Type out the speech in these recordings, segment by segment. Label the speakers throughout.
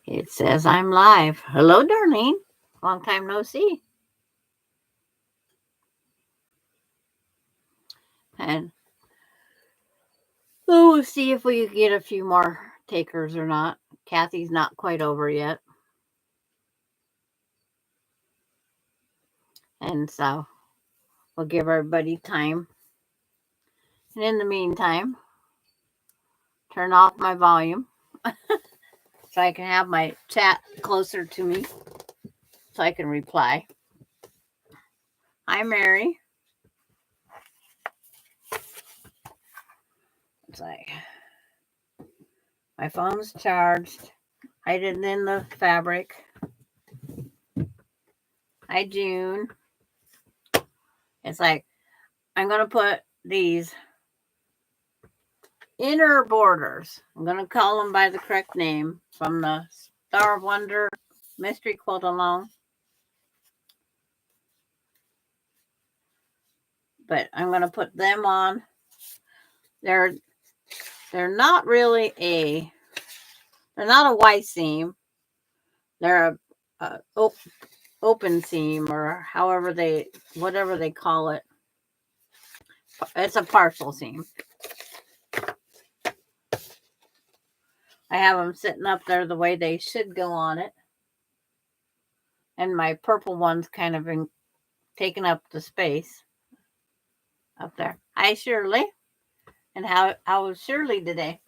Speaker 1: It says I'm live. Hello, Darlene. Long time no see. And we'll see if we get a few more takers or not. Kathy's not quite over yet. And so we'll give everybody time. And in the meantime, turn off my volume so I can have my chat closer to me so I can reply. Hi, Mary. It's like my phone's charged. Hide it in the fabric. Hi, June. It's like I'm going to put these inner borders. I'm going to call them by the correct name from the Star of Wonder Mystery Quilt Alone. But I'm going to put them on. They're not really they're not a white seam. They're a open seam, or whatever they call it. It's a partial seam. I have them sitting up there the way they should go on it. And my purple one's kind of taking up the space up there. Hi, Shirley. And how was Shirley today?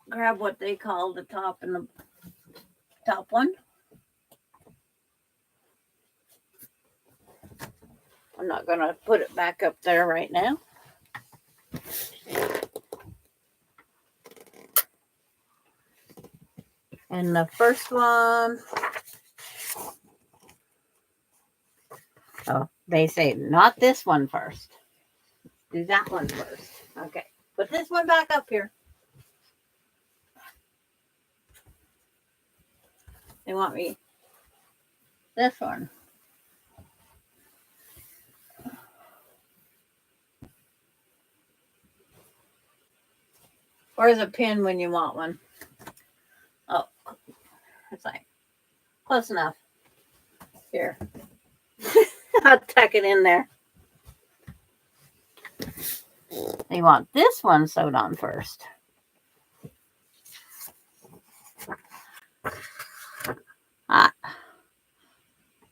Speaker 1: Grab what they call the top and the top one. I'm not going to put it back up there right now. And the first one, oh, they say not this one first. Do that one first. Okay. Put this one back up here. They want me this one. Where's a pin when you want one? Oh, it's like close enough. Here. I'll tuck it in there. They want this one sewed on first.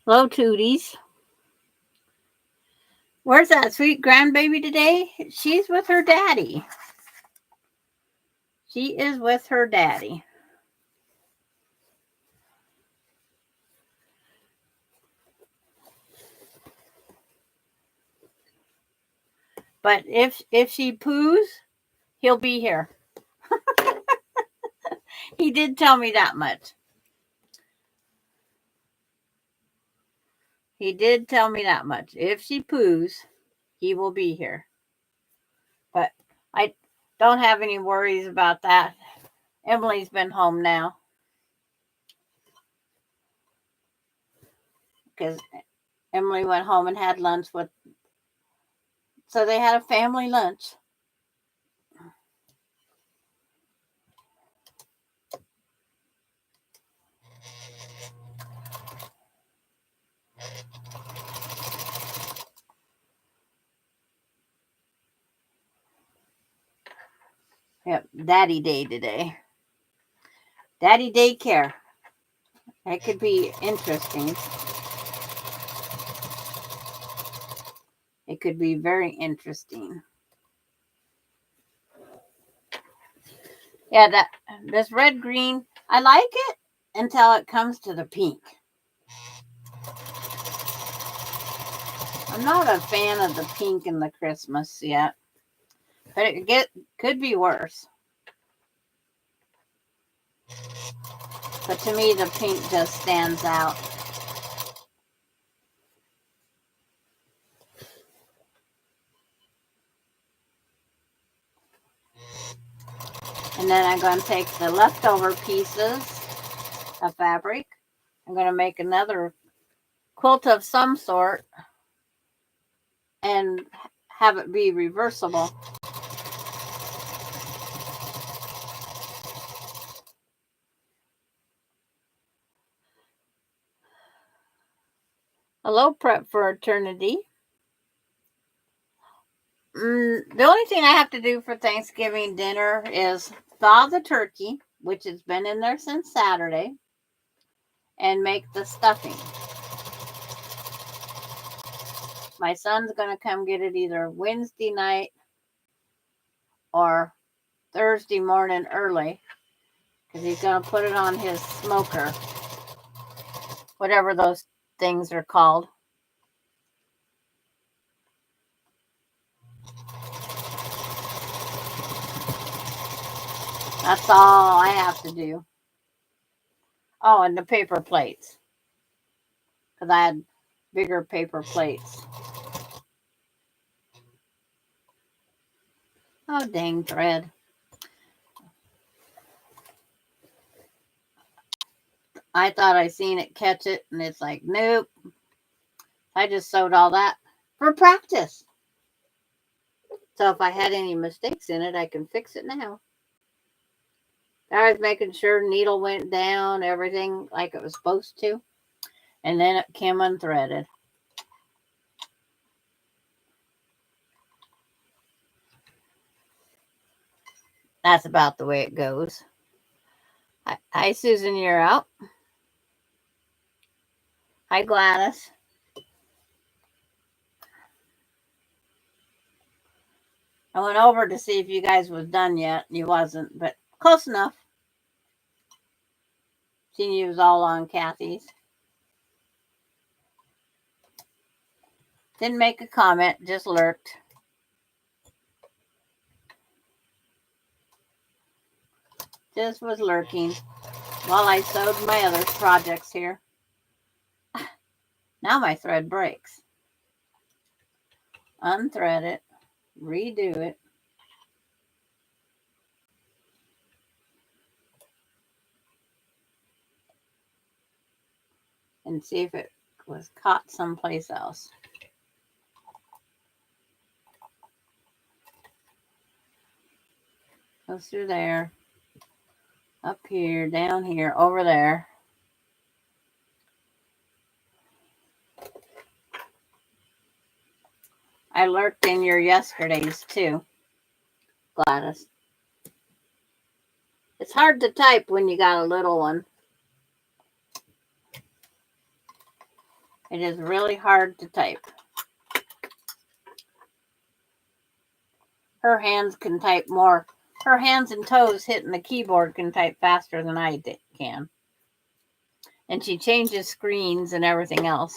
Speaker 1: Hello, Tooties. Where's that sweet grandbaby today? She's with her daddy. She is with her daddy. But if she poos, he'll be here. He did tell me that much. He did tell me that much. If she poos, he will be here. But I don't have any worries about that. Emily's been home now. Because Emily went home and had lunch with... So they had a family lunch. Yep, Daddy Day today. Daddy Daycare. That could be interesting. It could be very interesting. Yeah, this red green, I like it until it comes to the pink. I'm not a fan of the pink and the Christmas yet, but it could be worse. But to me, the pink just stands out. And then I'm going to take the leftover pieces of fabric. I'm going to make another quilt of some sort and have it be reversible. Hello, Prep for Eternity. The only thing I have to do for Thanksgiving dinner is thaw the turkey, which has been in there since Saturday, and make the stuffing. My son's going to come get it either Wednesday night or Thursday morning early, because he's going to put it on his smoker, whatever those things are called. That's all I have to do. Oh, and the paper plates, because I had bigger paper plates. Oh, dang thread. I thought I seen it catch it, and it's like, nope. I just sewed all that for practice. So if I had any mistakes in it, I can fix it now. I was making sure needle went down, everything like it was supposed to. And then it came unthreaded. That's about the way it goes. Hi, Susan, you're out. Hi, Gladys. I went over to see if you guys was done yet. You wasn't, but close enough. Seen you was all on Kathy's. Didn't make a comment, just lurked. Just was lurking while I sewed my other projects here. Now my thread breaks. Unthread it, redo it. And see if it was caught someplace else. Goes through there, up here, down here, over there. I lurked in your yesterdays too, Gladys. It's hard to type when you got a little one. It is really hard to type. Her hands can type more. Her hands and toes hitting the keyboard can type faster than I can. And she changes screens and everything else.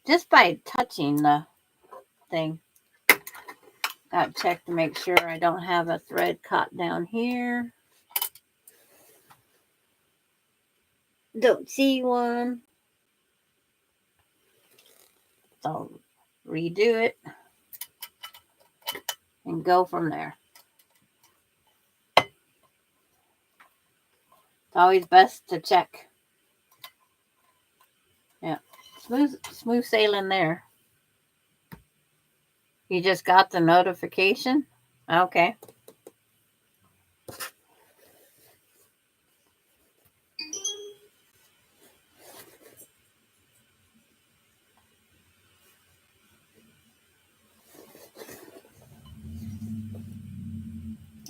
Speaker 1: Just by touching the thing. Gotta check to make sure I don't have a thread caught down here. Don't see one. So redo it and go from there. It's always best to check. Yeah, smooth sailing there. You just got the notification? Okay.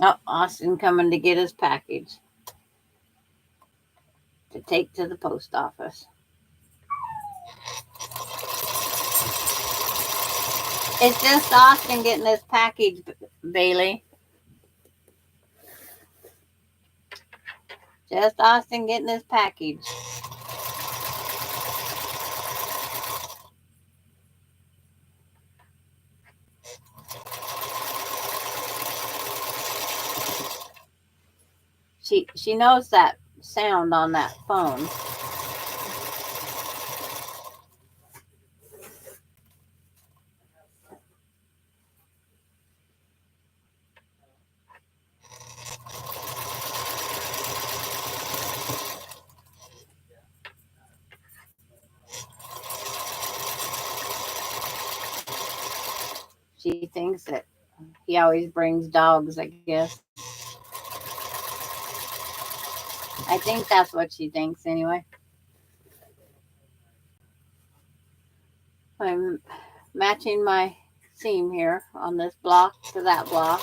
Speaker 1: Oh, Austin coming to get his package to take to the post office. It's just Austin getting his package, Bailey. Just Austin getting his package. She knows that sound on that phone. She thinks that he always brings dogs, I guess. I think that's what she thinks anyway. I'm matching my seam here on this block to that block.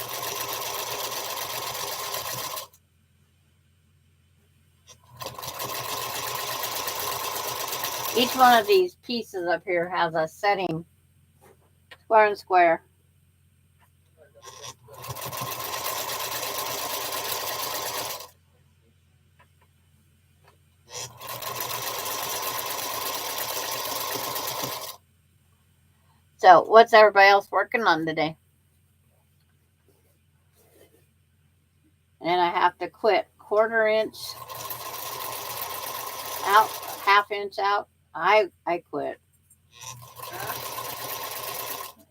Speaker 1: Each one of these pieces up here has a setting, square and square. So what's everybody else working on today? And I have to quit 1/4 inch out, 1/2 inch out. I quit.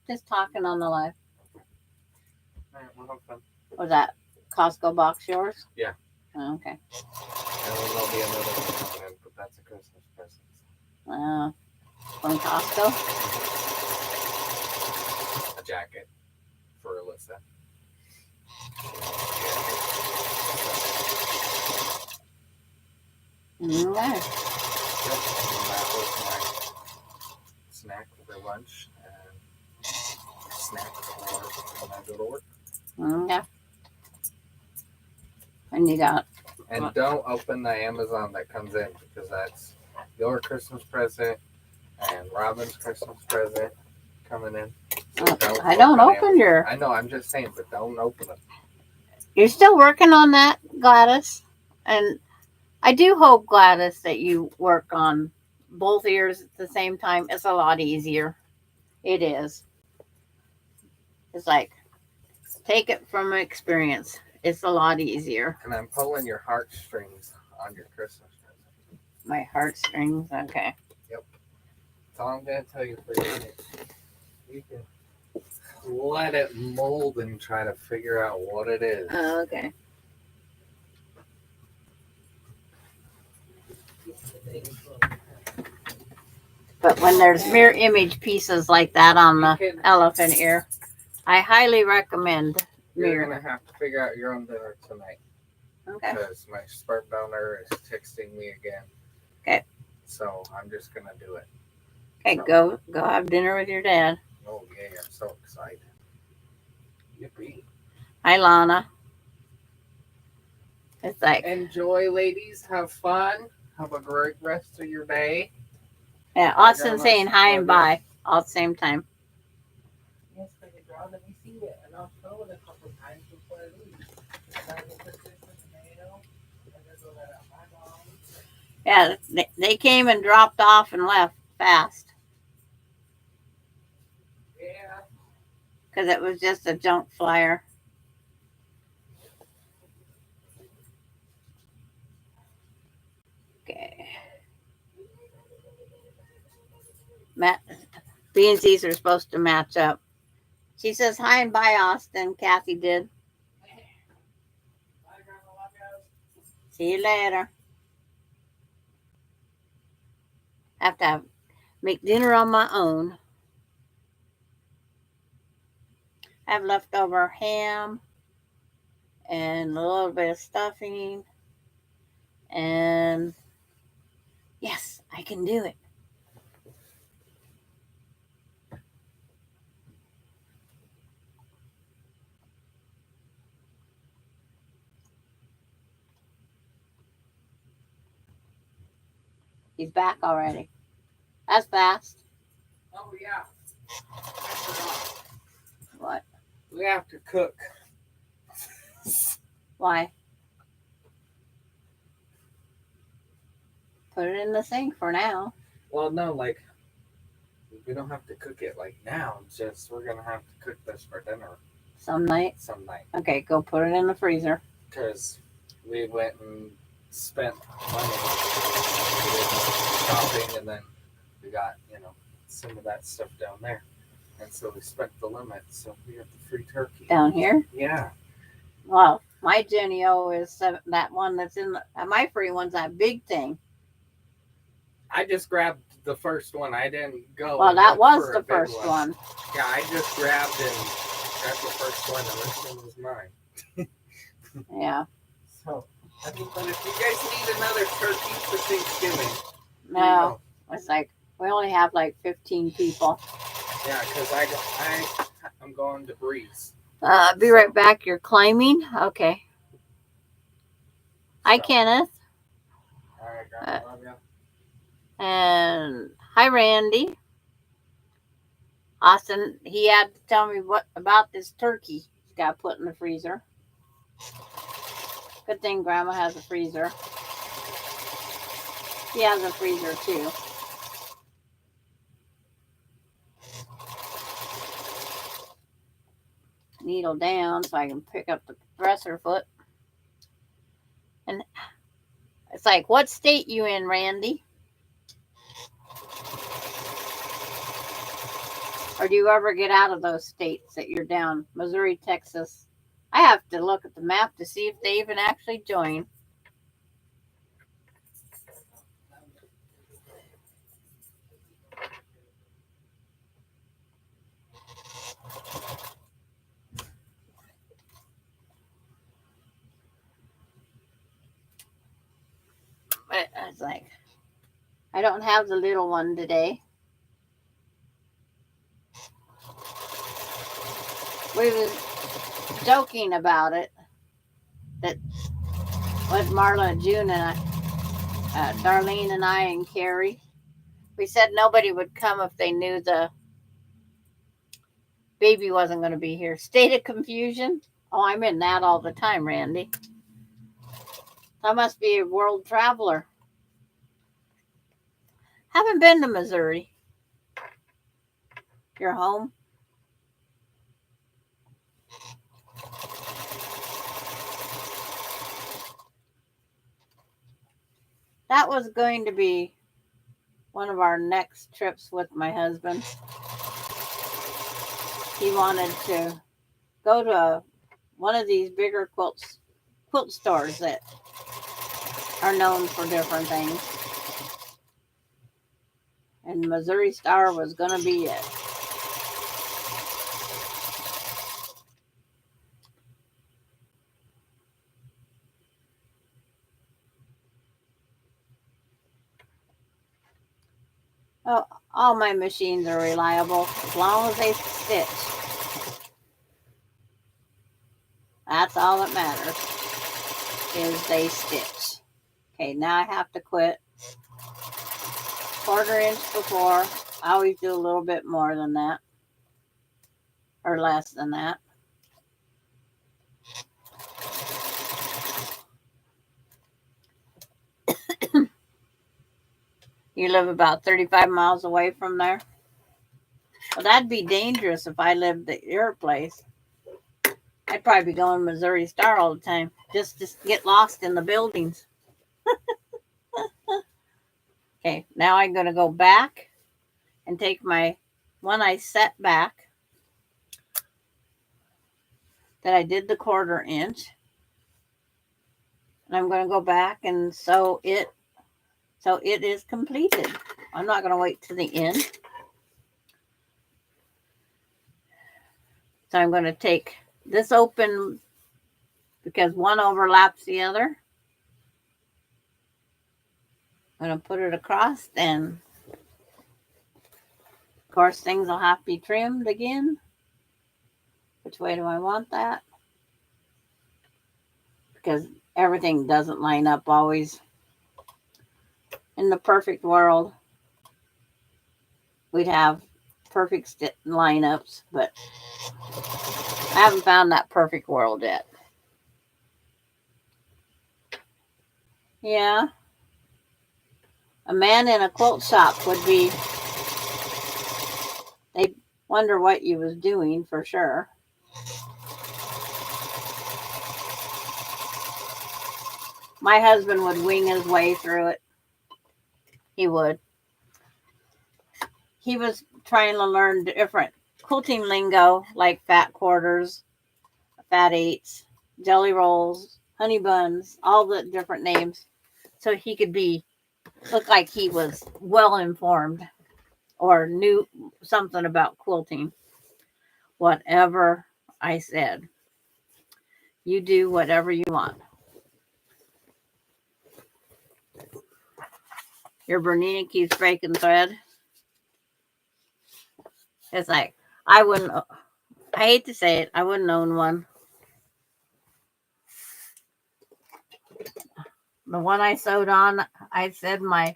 Speaker 1: Just talking on the live.
Speaker 2: Alright, we'll have fun.
Speaker 1: Was that Costco box yours?
Speaker 2: Yeah.
Speaker 1: Oh, okay.
Speaker 2: And then there'll be another one coming in, but that's a Christmas present.
Speaker 1: From Costco?
Speaker 2: A jacket for Alyssa.
Speaker 1: Okay.
Speaker 2: Yep, and that was my snack for lunch and snack for when I go to work.
Speaker 1: Okay. And you got.
Speaker 2: And don't open the Amazon that comes in because that's your Christmas present and Robin's Christmas present coming in. So
Speaker 1: I don't open your.
Speaker 2: I know, I'm just saying, but don't open it.
Speaker 1: You're still working on that, Gladys. And I do hope, Gladys, that you work on both ears at the same time. It's a lot easier. It is. It's like, take it from experience. It's a lot easier.
Speaker 2: And I'm pulling your heartstrings on your Christmas present.
Speaker 1: My heartstrings, okay.
Speaker 2: Yep. That's all I'm going to tell you for your minute. You can let it mold and try to figure out what it is.
Speaker 1: Oh, okay. But when there's mirror image pieces like that on the elephant ear, I highly recommend
Speaker 2: You're
Speaker 1: mirror.
Speaker 2: going to have to figure out your own dinner tonight.
Speaker 1: Okay.
Speaker 2: Because my sperm donor is texting me again.
Speaker 1: Okay.
Speaker 2: So I'm just going to do it.
Speaker 1: Okay,
Speaker 2: So,
Speaker 1: go have dinner with your dad.
Speaker 2: Oh, yeah, I'm so excited. Yippee.
Speaker 1: Hi, Lana. It's like,
Speaker 2: Enjoy, ladies. Have fun. Have a great rest of your day.
Speaker 1: yeah, Austin saying hi and bye all at the same time.
Speaker 2: Yes, I could draw. Let me see it. And I'll show it a couple of times before I leave. I will put this in the mail. And then go let out my mom.
Speaker 1: Yeah, they came and dropped off and left fast.
Speaker 2: Yeah.
Speaker 1: Because it was just a junk flyer. Okay. B and C's are supposed to match up. She says hi and bye, Austin. Kathy did. See you later. Have to make dinner on my own. I have leftover ham and a little bit of stuffing. And yes, I can do it. He's back already. That's fast.
Speaker 2: Oh, yeah. I forgot.
Speaker 1: What?
Speaker 2: We have to cook.
Speaker 1: Why? Put it in the sink for now.
Speaker 2: Well, no, like, we don't have to cook it like now. It's just we're going to have to cook this for dinner
Speaker 1: Some night.
Speaker 2: some night.
Speaker 1: Okay, go put it in the freezer.
Speaker 2: Because we went and spent money. We did shopping and then we got, some of that stuff down there. And so we spent the limit. So we got the free turkey.
Speaker 1: Down here?
Speaker 2: Yeah.
Speaker 1: Well, my Jenny O is that one that's in my free one's that big thing.
Speaker 2: I just grabbed the first one. I didn't go.
Speaker 1: Well,
Speaker 2: and
Speaker 1: that
Speaker 2: look
Speaker 1: was
Speaker 2: for
Speaker 1: the
Speaker 2: a big
Speaker 1: first one.
Speaker 2: Yeah, I just grabbed the first one, and this one was mine.
Speaker 1: Yeah.
Speaker 2: So, I mean, but if you guys need another turkey for Thanksgiving, here you
Speaker 1: No,
Speaker 2: go.
Speaker 1: it's like we only have like 15 people.
Speaker 2: Yeah, because I'm going to Breeze.
Speaker 1: Be right back. You're climbing? Okay. Hi,
Speaker 2: So,
Speaker 1: Kenneth.
Speaker 2: all right, God, love you.
Speaker 1: And hi, Randy. Austin, he had to tell me what about this turkey he's got put in the freezer. Good thing Grandma has a freezer. He has a freezer too. Needle down so I can pick up the dresser foot. And it's like, what state you in, Randy? Or do you ever get out of those states that you're down? Missouri, Texas. I have to look at the map to see if they even actually join. But it's like, I don't have the little one today. We was joking about it. That what Marla, June, and Darlene and I and Carrie. We said nobody would come if they knew the baby wasn't going to be here. State of confusion. Oh, I'm in that all the time, Randy. I must be a world traveler. Haven't been to Missouri. You're home? That was going to be one of our next trips with my husband. He wanted to go to one of these bigger quilt stores that are known for different things. And Missouri Star was going to be it. Oh, all my machines are reliable as long as they stitch. That's all that matters, is they stitch. Okay, now I have to quit. 1/4 inch before. I always do a little bit more than that. Or less than that. You live about 35 miles away from there? Well, that'd be dangerous if I lived at your place. I'd probably be going Missouri Star all the time. Just to get lost in the buildings. Okay, now I'm going to go back and take my one I set back that I did the 1/4 inch. And I'm going to go back and sew it so it is completed. I'm not going to wait to the end. So I'm going to take this open because one overlaps the other. I'm going to put it across, and of course things will have to be trimmed again. Which way do I want that? Because everything doesn't line up always. In the perfect world, we'd have perfect lineups, but I haven't found that perfect world yet. Yeah. A man in a quilt shop would be, they'd wonder what you was doing for sure. My husband would wing his way through it. He would. He was trying to learn different quilting lingo like fat quarters, fat eights, jelly rolls, honey buns, all the different names, so he could be looked like he was well informed or knew something about quilting. Whatever I said, you do whatever you want. Your Bernina keeps breaking thread. It's like, I wouldn't, I hate to say it, I wouldn't own one. The one I sewed on, I said my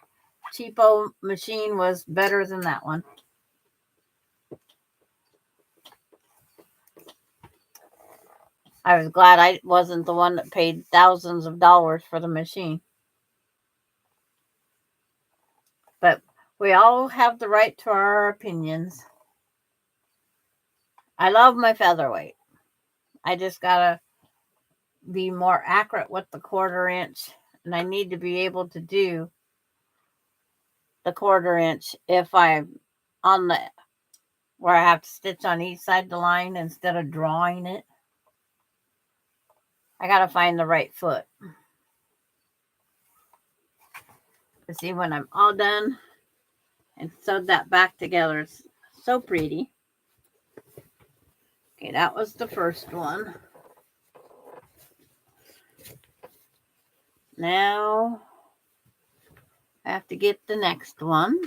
Speaker 1: cheapo machine was better than that one. I was glad I wasn't the one that paid thousands of dollars for the machine. But we all have the right to our opinions. I love my featherweight. I just gotta be more accurate with the 1/4 inch, and I need to be able to do the 1/4 inch if I'm on the where I have to stitch on each side of the line instead of drawing it. I gotta find the right foot. To see when I'm all done and sewed that back together. It's so pretty. Okay, that was the first one. Now I have to get the next one.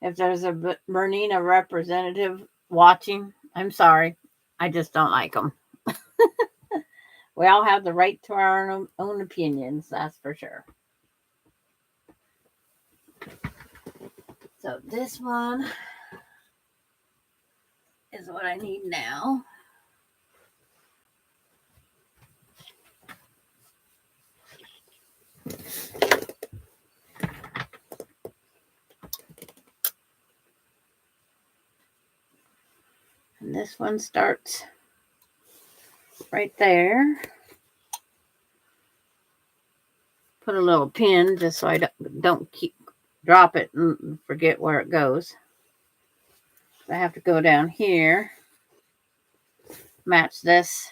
Speaker 1: If there's a Bernina representative watching, I'm sorry. I just don't like them. We all have the right to our own opinions, that's for sure. So this one is what I need now. And this one starts right there. Put a little pin just so I don't drop it and forget where it goes. I have to go down here, match this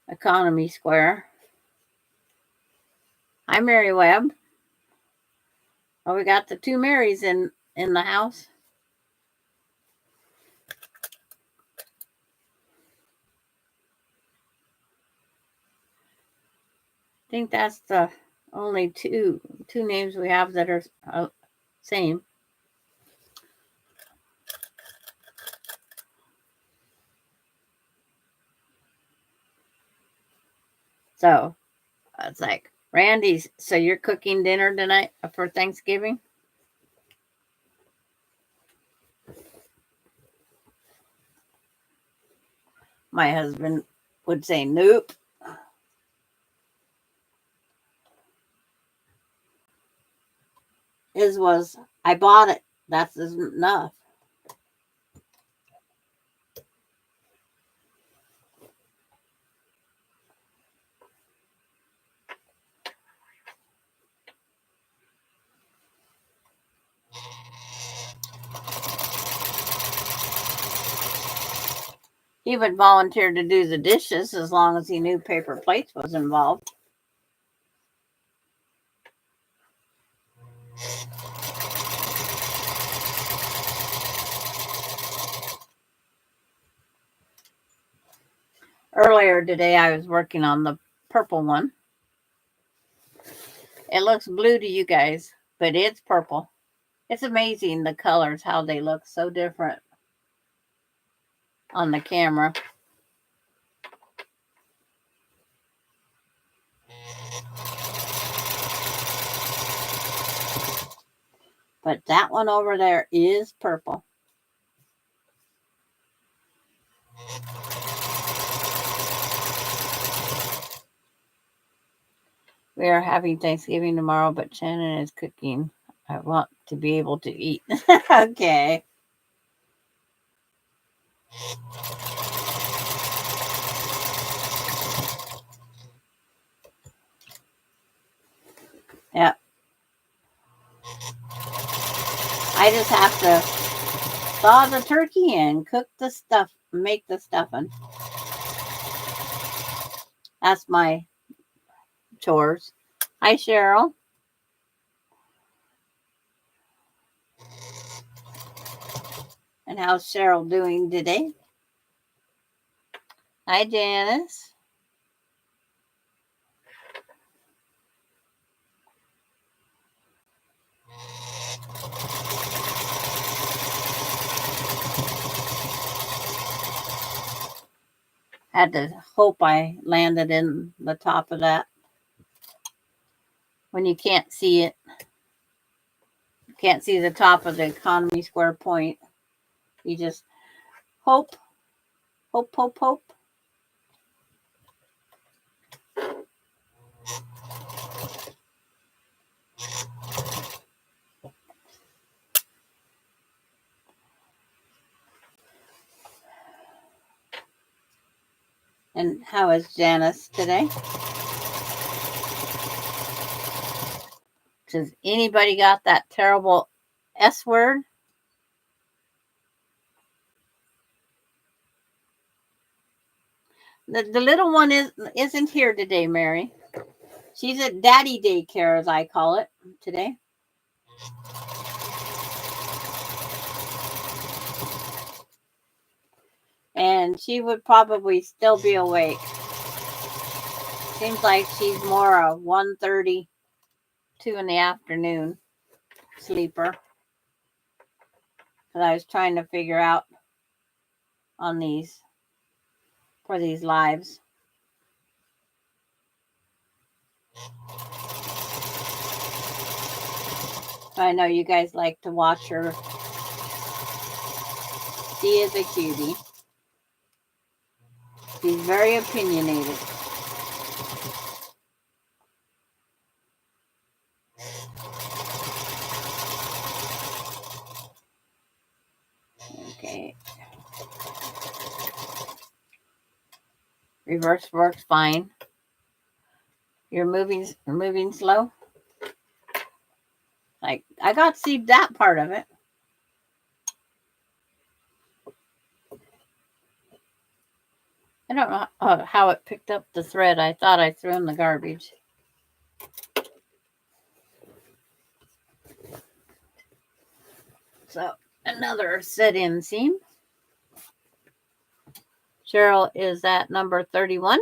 Speaker 1: economy square. Hi, Mary Webb. Oh, we got the 2 Marys in the house. I think that's the only two names we have that are same. So it's like, Randy's, so you're cooking dinner tonight for Thanksgiving? My husband would say, nope. His was, I bought it. That's enough. He would volunteer to do the dishes as long as he knew paper plates was involved. Earlier today, I was working on the purple one. It looks blue to you guys, but it's purple. It's amazing the colors, how they look so different on the camera. But that one over there is purple. We are having Thanksgiving tomorrow, but Shannon is cooking. I want to be able to eat. Okay. Yeah. I just have to thaw the turkey and cook the stuff, make the stuffing. That's my chores. Hi, Cheryl. And how's Cheryl doing today? Hi, Janice. Had to hope I landed in the top of that. When you can't see it, can't see the top of the economy square point, you just hope, hope, hope, hope. And how is Janice today? Does anybody got that terrible S word? The little one isn't here today, Mary. She's at daddy daycare, as I call it, today. And she would probably still be awake. Seems like she's more a 1:30, 2 in the afternoon sleeper. Because I was trying to figure out on these, for these lives. I know you guys like to watch her. She is a cutie. She's very opinionated. Okay. Reverse works fine. You're moving slow. Like I got to see that part of it. I don't know how it picked up the thread. I thought I threw in the garbage. So another set-in seam. Cheryl is at number 31.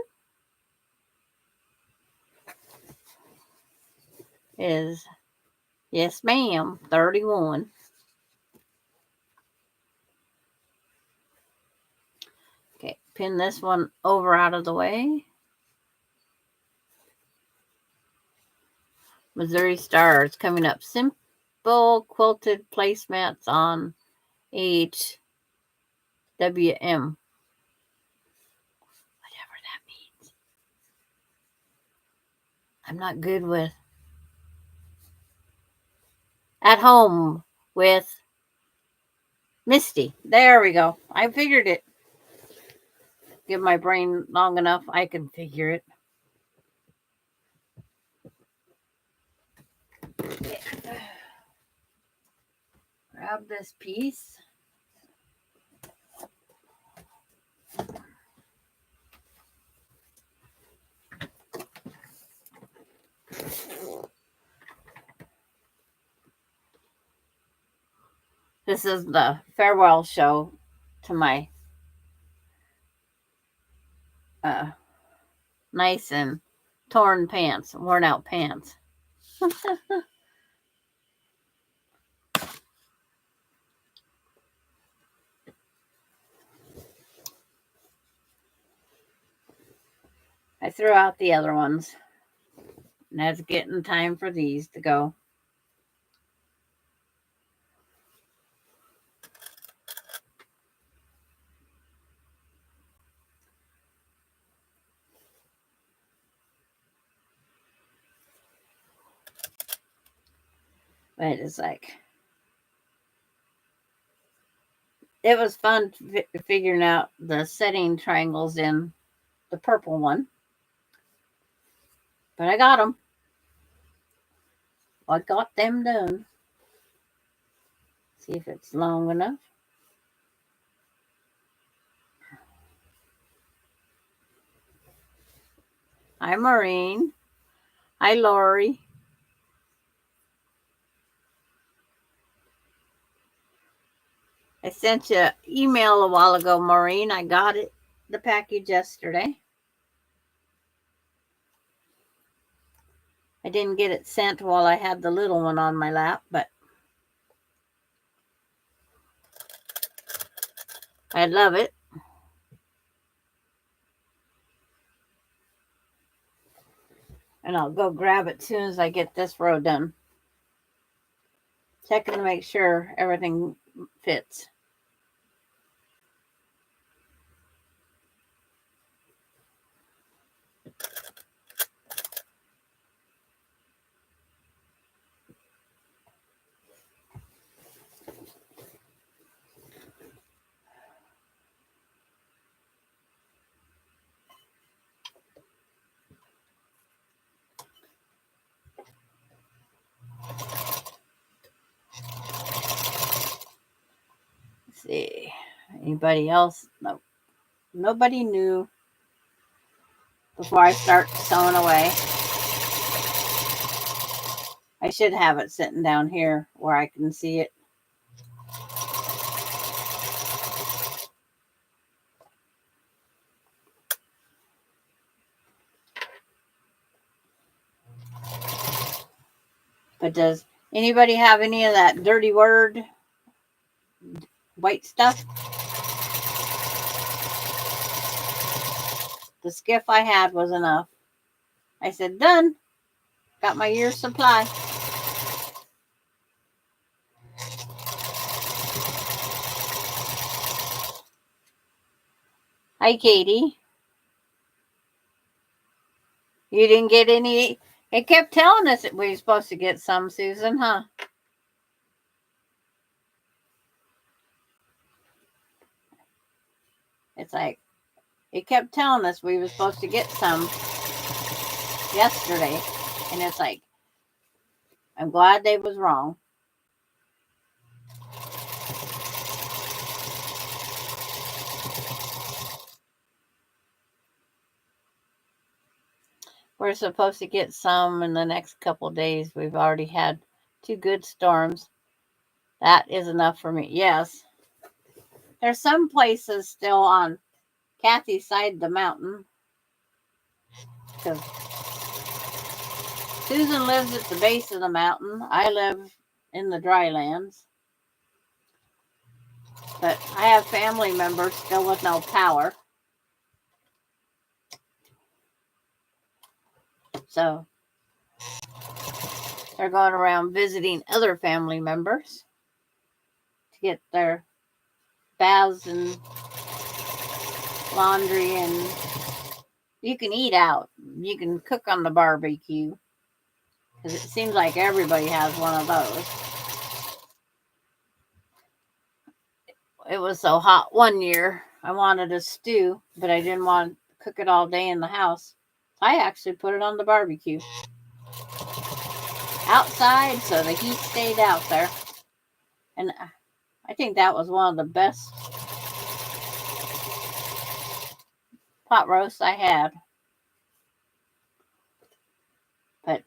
Speaker 1: Is yes, ma'am, 31. Okay, pin this one over out of the way. Missouri Stars coming up. Simple quilted placemats on HWM. Whatever that means. I'm not good with at home with Misty. There we go. I figured it. Give my brain long enough, I can figure it. Okay. Grab this piece. This is the farewell show to my nice and torn pants, worn out pants. I threw out the other ones. Now it's getting time for these to go. But it's like, it was fun figuring out the setting triangles in the purple one. But I got them. I got them done. See if it's long enough. Hi, Maureen. Hi, Lori. I sent you an email a while ago, Maureen. I got it, the package yesterday. I didn't get it sent while I had the little one on my lap, but I love it. And I'll go grab it as soon as I get this row done. Checking to make sure everything fits. Let's see. Anybody else? No. Nobody knew before I start sewing away. I should have it sitting down here where I can see it. But does anybody have any of that dirty word white stuff? The skiff I had was enough. I said, done. Got my year's supply. Hi, Katie. You didn't get any. It kept telling us that we were supposed to get some, Susan, huh? It's like, it kept telling us we were supposed to get some yesterday. And it's like, I'm glad they was wrong. We're supposed to get some in the next couple days. We've already had 2 good storms. That is enough for me. Yes. There's some places still on Kathy's side of the mountain. Because Susan lives at the base of the mountain. I live in the dry lands. But I have family members still with no power. So they're going around visiting other family members to get their baths and laundry, and you can eat out. You can cook on the barbecue because it seems like everybody has one of those. It was so hot one year. I wanted a stew, but I didn't want to cook it all day in the house. I actually put it on the barbecue outside so the heat stayed out there. And I think that was one of the best pot roasts I had. But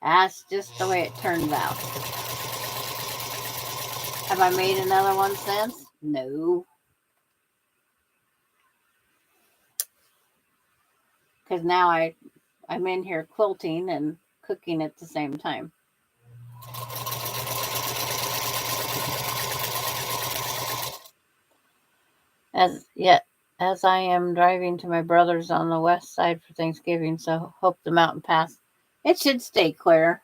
Speaker 1: that's just the way it turns out. Have I made another one since? No. Because now I'm in here quilting and cooking at the same time. As I am driving to my brother's on the west side for Thanksgiving, so hope the mountain pass. It should stay clear.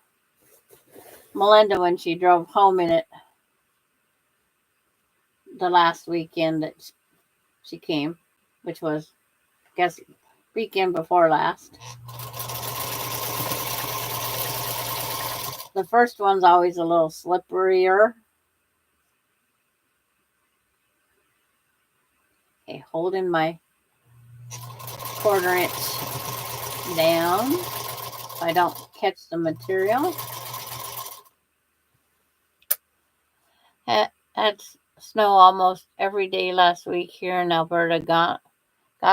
Speaker 1: Melinda, when she drove home in it the last weekend that she came, which was, I guess, weekend before last. The first one's always a little slipperier. Okay, holding my 1/4 inch down so I don't catch the material. Had snow almost every day last week here in Alberta. Got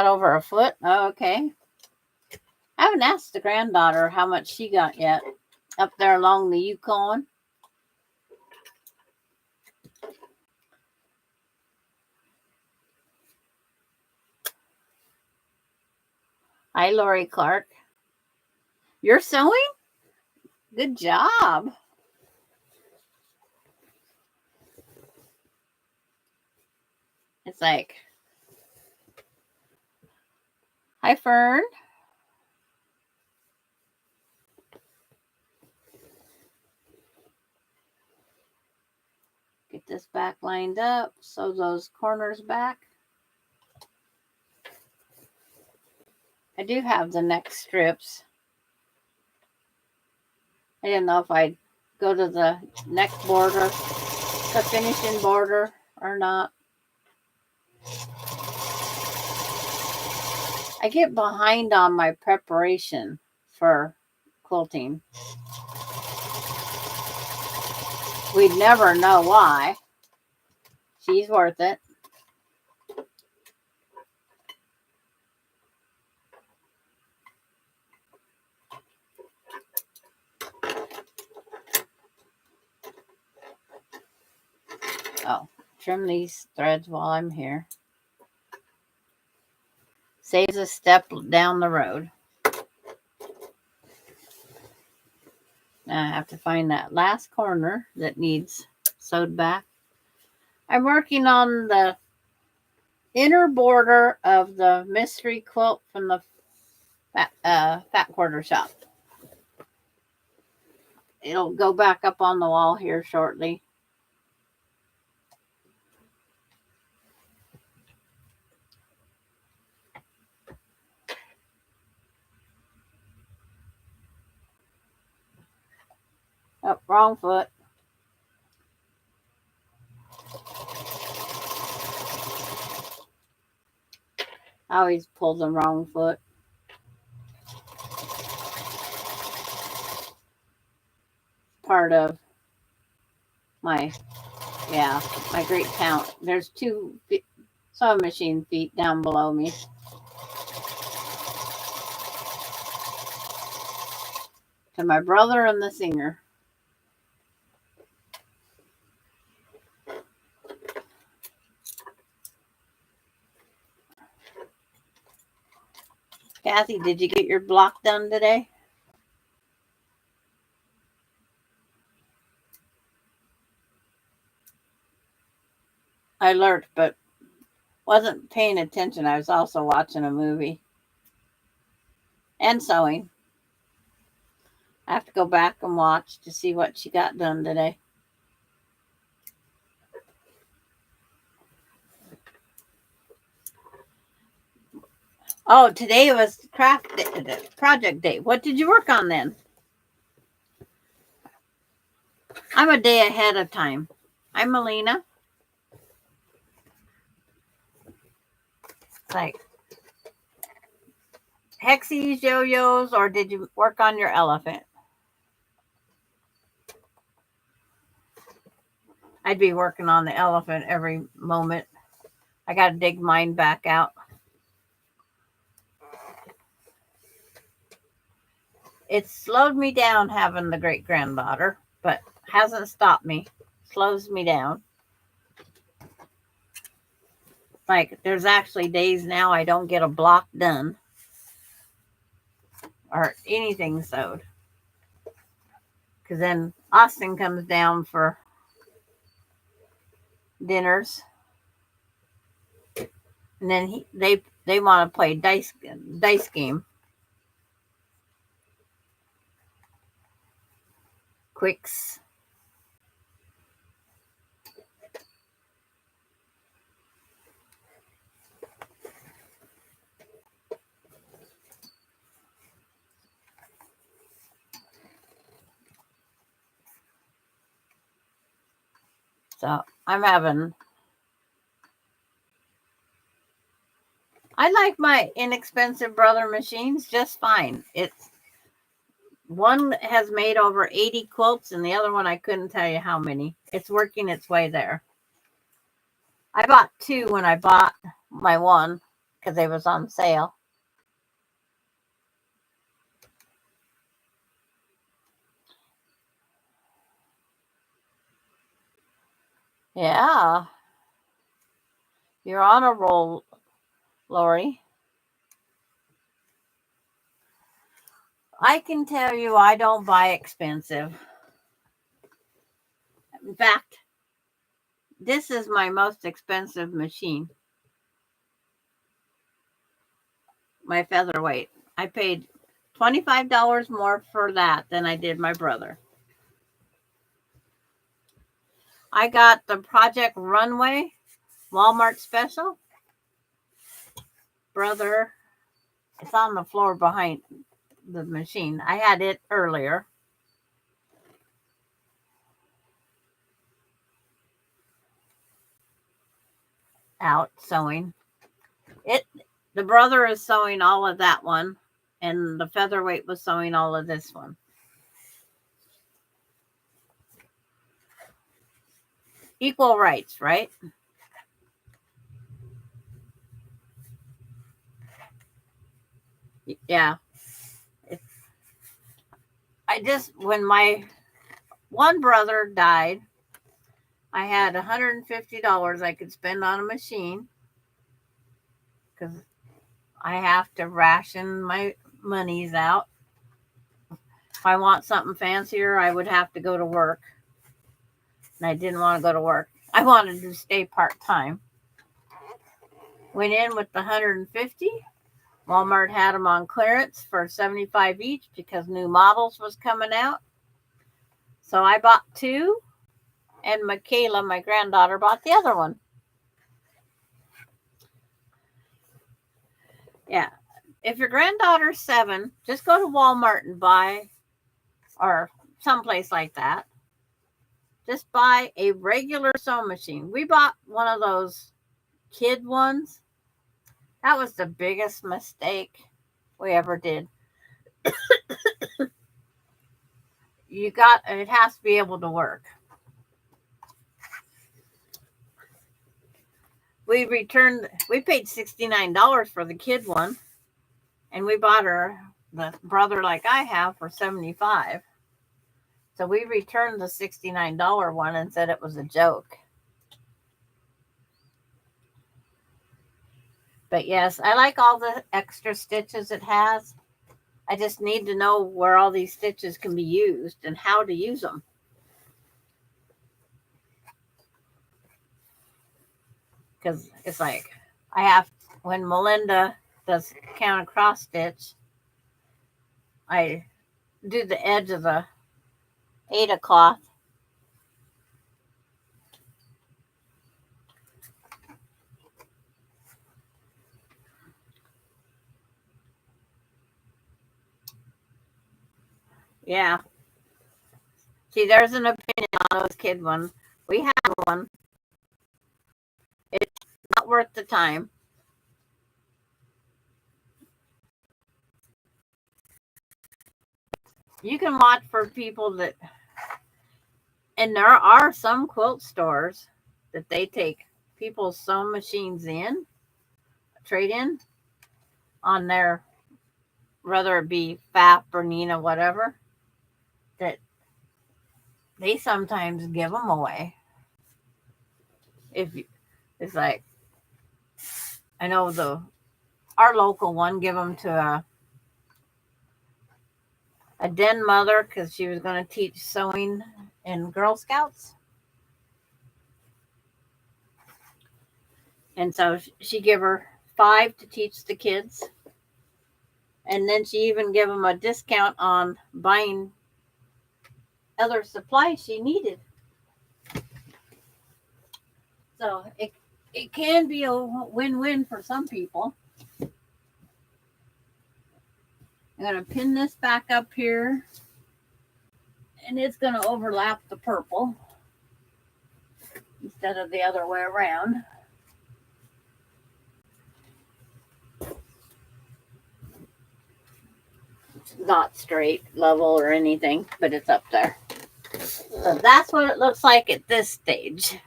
Speaker 1: over a foot. Oh, okay. I haven't asked the granddaughter how much she got yet up there along the Yukon. Hi, Lori Clark. You're sewing? Good job. It's like, hi, Fern. Get this back lined up. Sew those corners back. I do have the neck strips. I didn't know if I'd go to the neck border, the finishing border, or not. I get behind on my preparation for quilting. We'd never know why. She's worth it. Oh, trim these threads while I'm here. Saves a step down the road. Now I have to find that last corner that needs sewed back. I'm working on the inner border of the mystery quilt from the Fat Quarter Shop. It'll go back up on the wall here shortly. Oh, wrong foot. I always pull the wrong foot. Part of my great talent. There's two sewing machine feet down below me. To my brother and the singer. Kathy, did you get your block done today? I lurked, but wasn't paying attention. I was also watching a movie and sewing. I have to go back and watch to see what she got done today. Oh, today was craft day, project day. What did you work on then? I'm a day ahead of time. I'm Melina. It's like hexies, yo-yos, or did you work on your elephant? I'd be working on the elephant every moment. I got to dig mine back out. It slowed me down having the great granddaughter, but hasn't stopped me. Slows me down. Like there's actually days now I don't get a block done or anything sewed. Because then Austin comes down for dinners. And then they want to play dice game. Quicks. So I like my inexpensive brother machines just fine. One has made over 80 quilts and the other one I couldn't tell you how many. It's working its way there. I bought two when I bought my one because it was on sale. Yeah, you're on a roll, Lori. I can tell you I don't buy expensive. In fact, this is my most expensive machine, my featherweight. I paid $25 more for that than I did my brother. I got the Project Runway Walmart special. Brother, it's on the floor behind the machine. I had it earlier. Out sewing. It the brother is sewing all of that one, and the featherweight was sewing all of this one. Equal rights, right? Yeah. I just when my one brother died, I had $150 I could spend on a machine because I have to ration my monies out. If I want something fancier, I would have to go to work. And I didn't want to go to work. I wanted to stay part time. Went in with the 150. Walmart had them on clearance for 75 each because new models was coming out. So I bought two, and Michaela, my granddaughter, bought the other one. Yeah. If your granddaughter's 7, just go to Walmart and buy, or someplace like that. Just buy a regular sewing machine. We bought one of those kid ones. That was the biggest mistake we ever did. It has to be able to work. We paid $69 for the kid one, and we bought her the brother like I have for 75. So we returned the $69 one and said it was a joke. But yes, I like all the extra stitches it has. I just need to know where all these stitches can be used and how to use them. Because it's like when Melinda does counter cross stitch, I do the edge of the Ada cloth. Yeah. See, there's an opinion on those kid ones. We have one. It's not worth the time. You can watch for people that, and there are some quilt stores that they take people's sewing machines in, trade in on their, whether it be FAP or Nina, whatever, that they sometimes give them away. It's like, I know our local one give them to a den mother because she was going to teach sewing in Girl Scouts. And so she gave her 5 to teach the kids. And then she even gave them a discount on buying other supplies she needed. So it can be a win-win for some people. I'm going to pin this back up here. And it's going to overlap the purple instead of the other way around. It's not straight, level, or anything, but it's up there. So that's what it looks like at this stage.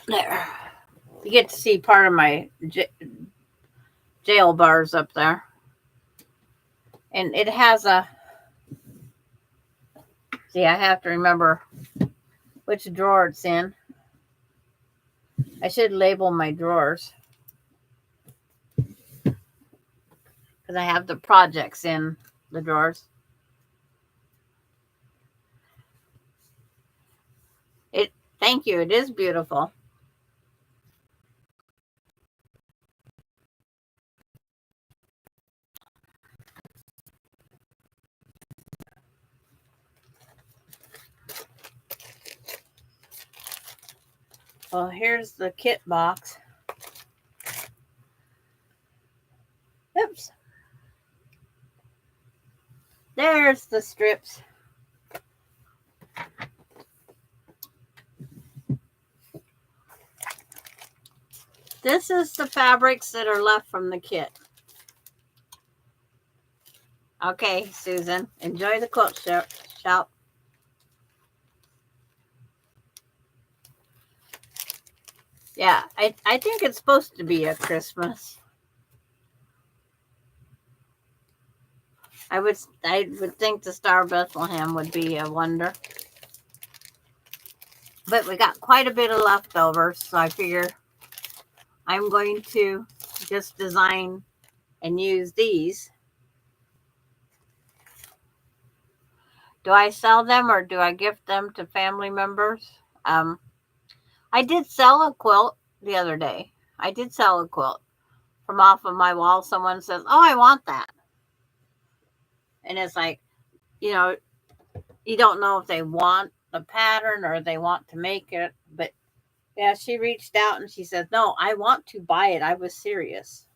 Speaker 1: There. You get to see part of my jail bars up there. And it has a, see, I have to remember which drawer it's in. I should label my drawers because I have the projects in the drawers. Thank you. It is beautiful. Well, here's the kit box. Oops. There's the strips. This is the fabrics that are left from the kit. Okay, Susan, enjoy the quilt shop. Yeah, I think it's supposed to be a Christmas. I would think the Star of Bethlehem would be a wonder. But we got quite a bit of leftovers, so I figure I'm going to just design and use these. Do I sell them or do I gift them to family members? I did sell a quilt the other day. I did sell a quilt from off of my wall. Someone says, "Oh, I want that." And it's like, you know, you don't know if they want the pattern or they want to make it. But yeah, she reached out and she said, "No, I want to buy it. I was serious."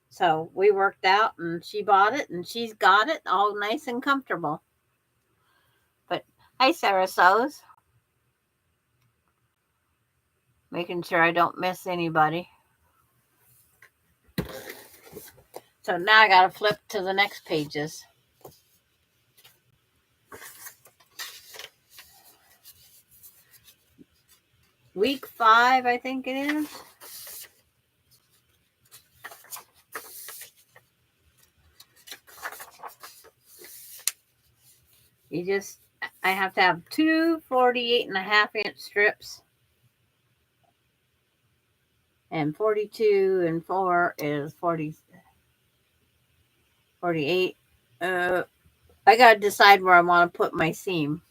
Speaker 1: So we worked out and she bought it and she's got it all nice and comfortable. But hi, Sarah Sews. Making sure I don't miss anybody. So now I got to flip to the next pages. Week 5, I think it is. I have to have two 48.5-inch strips. And 42 and 4 is 48. I got to decide where I want to put my seam.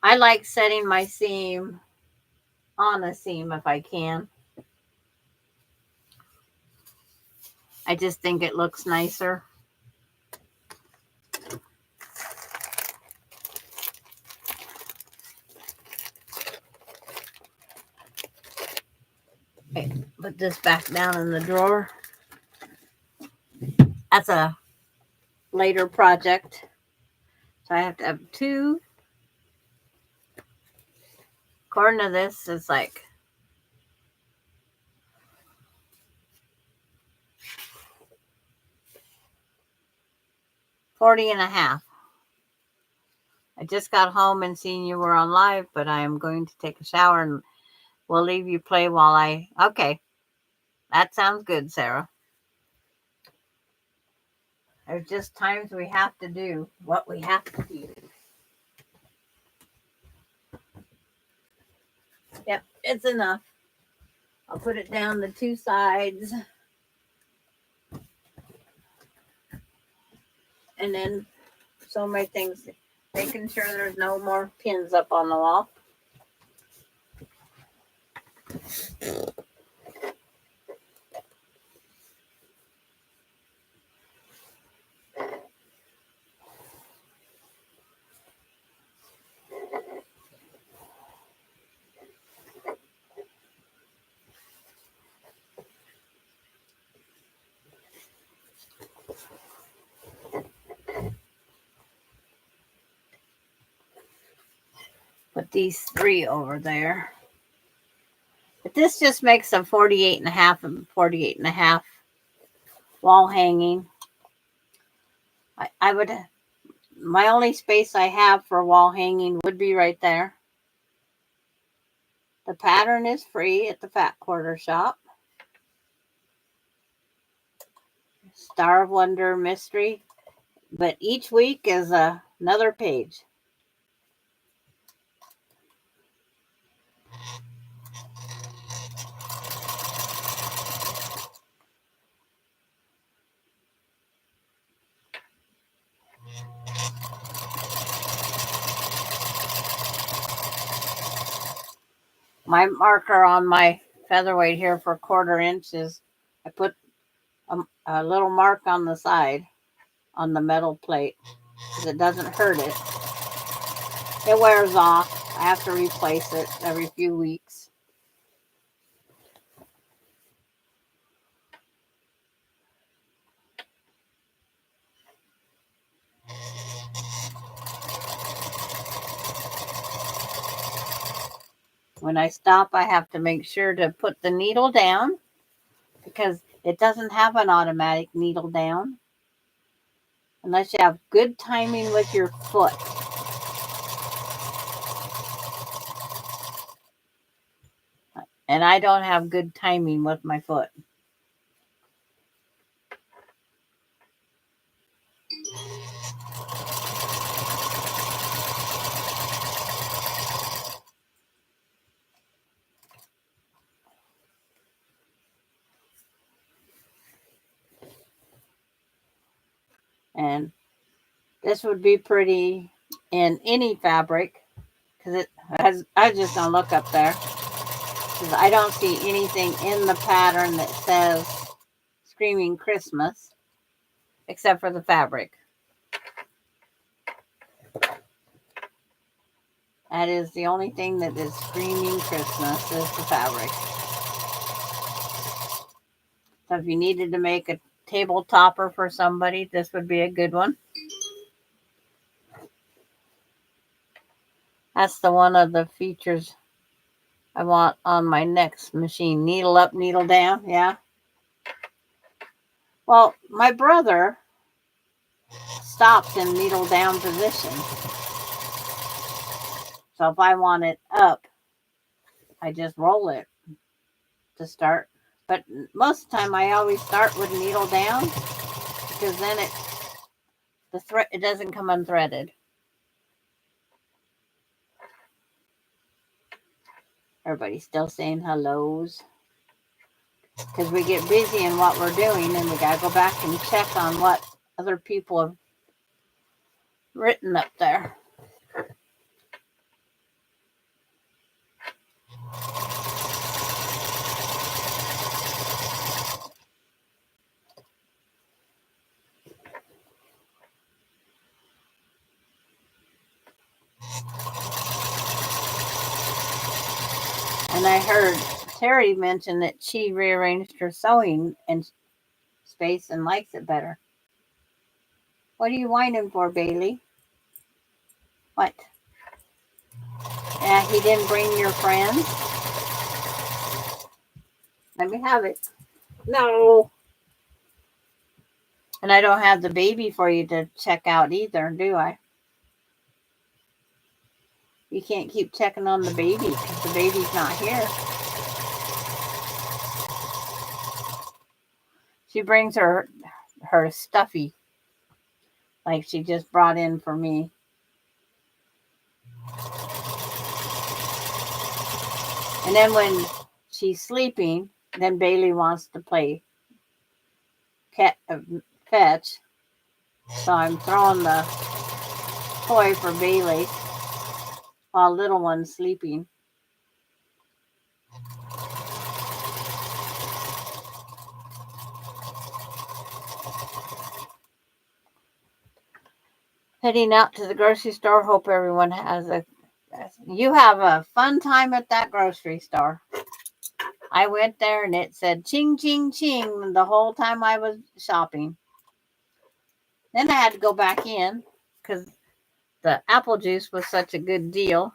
Speaker 1: I like setting my seam on a seam if I can. I just think it looks nicer. Okay, put this back down in the drawer. That's a later project. So I have to have two. According to this, it's like 40.5. I just got home and seen you were on live, but I am going to take a shower and we'll leave you play while I... Okay. That sounds good, Sarah. There's just times we have to do what we have to do. Yep, it's enough. I'll put it down the two sides. And then so many things. Making sure there's no more pins up on the wall. Put these 3 over there. But this just makes a 48.5 and 48.5 wall hanging. I would, my only space I have for wall hanging would be right there. The pattern is free at the Fat Quarter Shop. Star of Wonder mystery, but each week is another page. My marker on my featherweight here for 1/4 inch is I put a little mark on the side on the metal plate because it doesn't hurt it. It wears off. I have to replace it every few weeks. When I stop, I have to make sure to put the needle down because it doesn't have an automatic needle down unless you have good timing with your foot. And I don't have good timing with my foot. And this would be pretty in any fabric because it has, I just don't look up there because I don't see anything in the pattern that says Screaming Christmas except for the fabric. That is the only thing that is Screaming Christmas is the fabric. So if you needed to make a table topper for somebody, this would be a good one. That's the one of the features I want on my next machine. Needle up, needle down. Yeah. Well, my brother stops in needle down position. So if I want it up, I just roll it to start. But most of the time I always start with needle down because then it doesn't come unthreaded. Everybody's still saying hellos because we get busy in what we're doing and we got to go back and check on what other people have written up there. And I heard Terry mention that she rearranged her sewing and space and likes it better. What are you whining for, Bailey? What? Yeah, he didn't bring your friends? Let me have it. No. And I don't have the baby for you to check out either, do I? You can't keep checking on the baby because the baby's not here. She brings her stuffy, like she just brought in for me. And then when she's sleeping, then Bailey wants to play fetch. So I'm throwing the toy for Bailey while little one's sleeping. Heading out to the grocery store. Hope everyone you have a fun time at that grocery store. I went there and it said ching, ching, ching the whole time I was shopping. Then I had to go back in because the apple juice was such a good deal.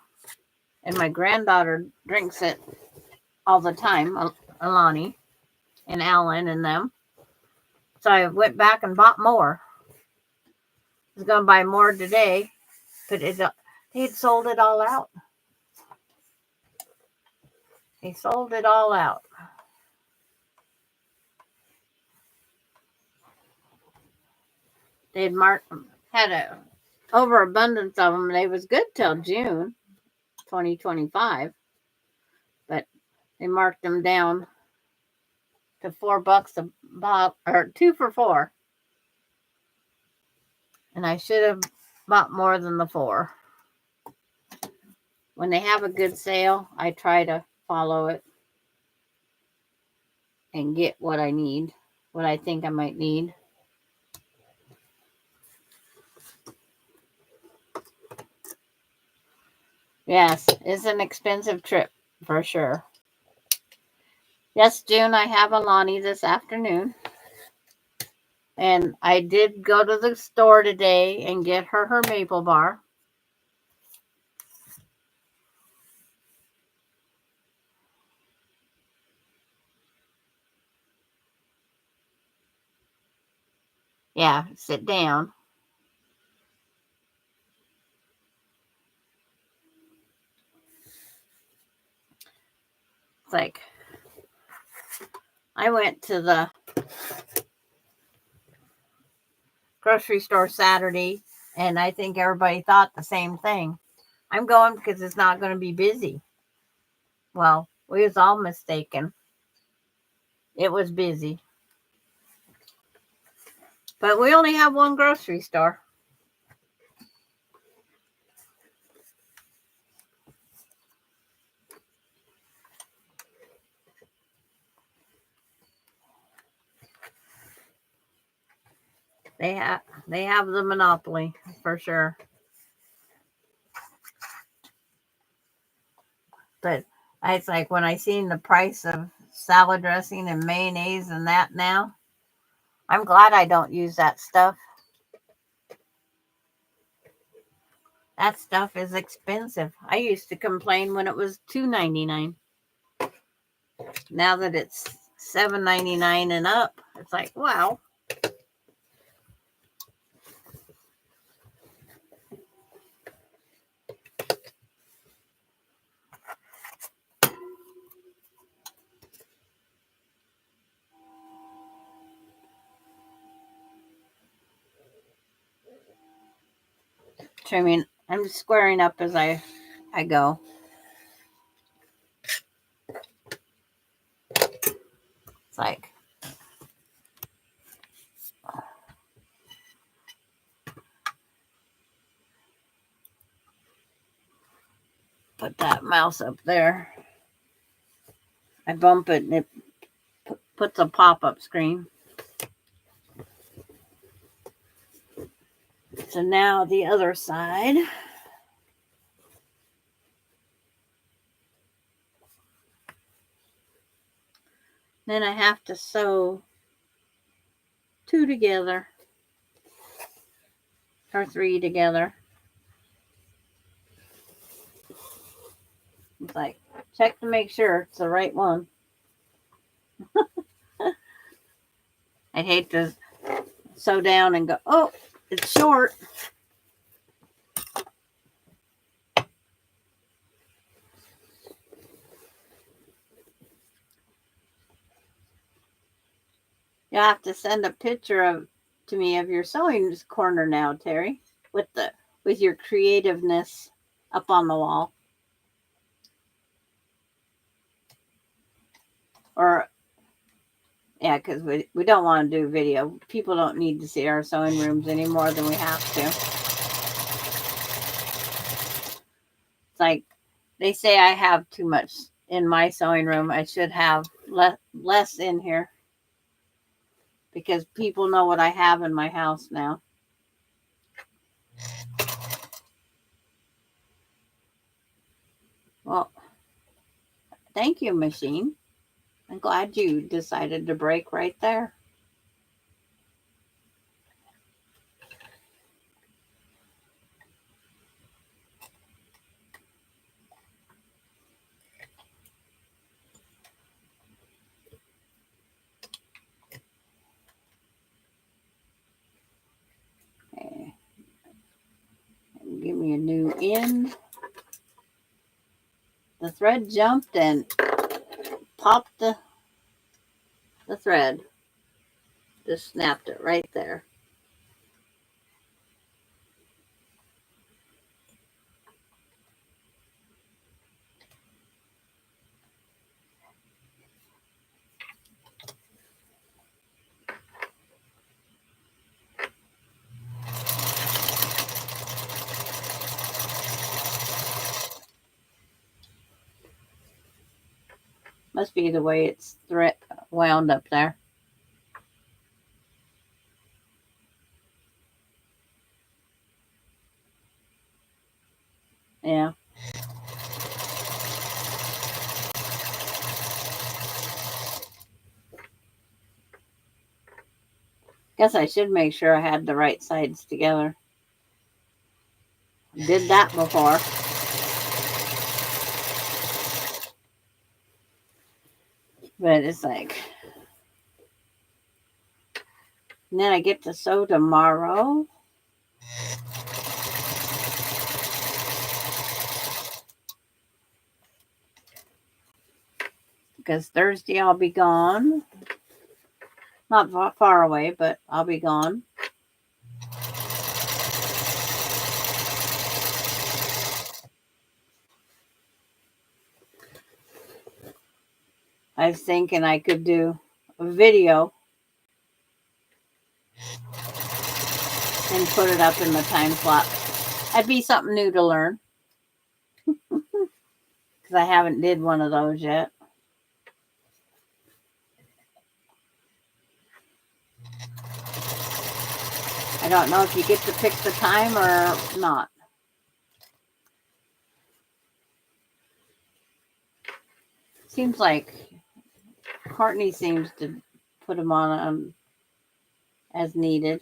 Speaker 1: And my granddaughter drinks it all the time, Alani and Alan and them. So I went back and bought more. I was going to buy more today, but they had sold it all out. They sold it all out. they'd had a overabundance of them, and they was good till June 2025, but they marked them down to $4 a box, or 2 for $4, and I should have bought more than the 4. When they have a good sale, I try to follow it and get what I need, what I think I might need. Yes, it's an expensive trip for sure. Yes, June, I have Alani this afternoon. And I did go to the store today and get her maple bar. Yeah, sit down. It's like, I went to the grocery store Saturday, and I think everybody thought the same thing. I'm going because it's not going to be busy. Well, we was all mistaken. It was busy. But we only have one grocery store. They have the monopoly for sure. But it's like when I seen the price of salad dressing and mayonnaise and that now, I'm glad I don't use that stuff. That stuff is expensive. I used to complain when it was $2.99. Now that it's $7.99 and up, it's like, wow. Trimming. I'm squaring up as I go. It's like, put that mouse up there. I bump it and it puts a pop-up screen. So now the other side. Then I have to sew 2 together or 3 together. It's like, check to make sure it's the right one. I'd hate to sew down and go, oh, it's short. You'll have to send a picture to me of your sewing corner now, Terry, with your creativeness up on the wall. Or yeah, because we don't want to do video. People don't need to see our sewing rooms any more than we have to. It's like they say I have too much in my sewing room. I should have less in here because people know what I have in my house now. Well, thank you, machine. I'm glad you decided to break right there. Okay. Give me a new end. The thread jumped and popped the thread. Just snapped it right there. Must be the way it's wound up there. Yeah. Guess I should make sure I had the right sides together. Did that before. But it's like, and then I get to sew tomorrow. Because Thursday I'll be gone. Not far away, but I'll be gone. I was thinking I could do a video and put it up in the time slot. That'd be something new to learn. Because I haven't did one of those yet. I don't know if you get to pick the time or not. Seems like Courtney seems to put them on as needed.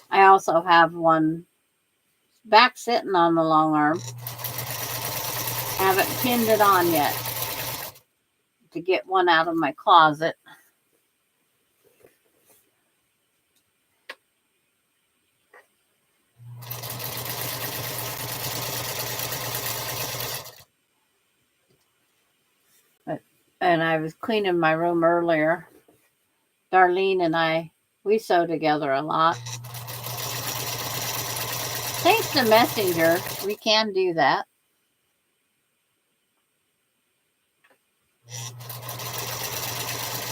Speaker 1: I also have one back sitting on the long arm. Haven't pinned it on yet to get one out of my closet. And I was cleaning my room earlier. Darlene and we sew together a lot. Thanks to Messenger, we can do that.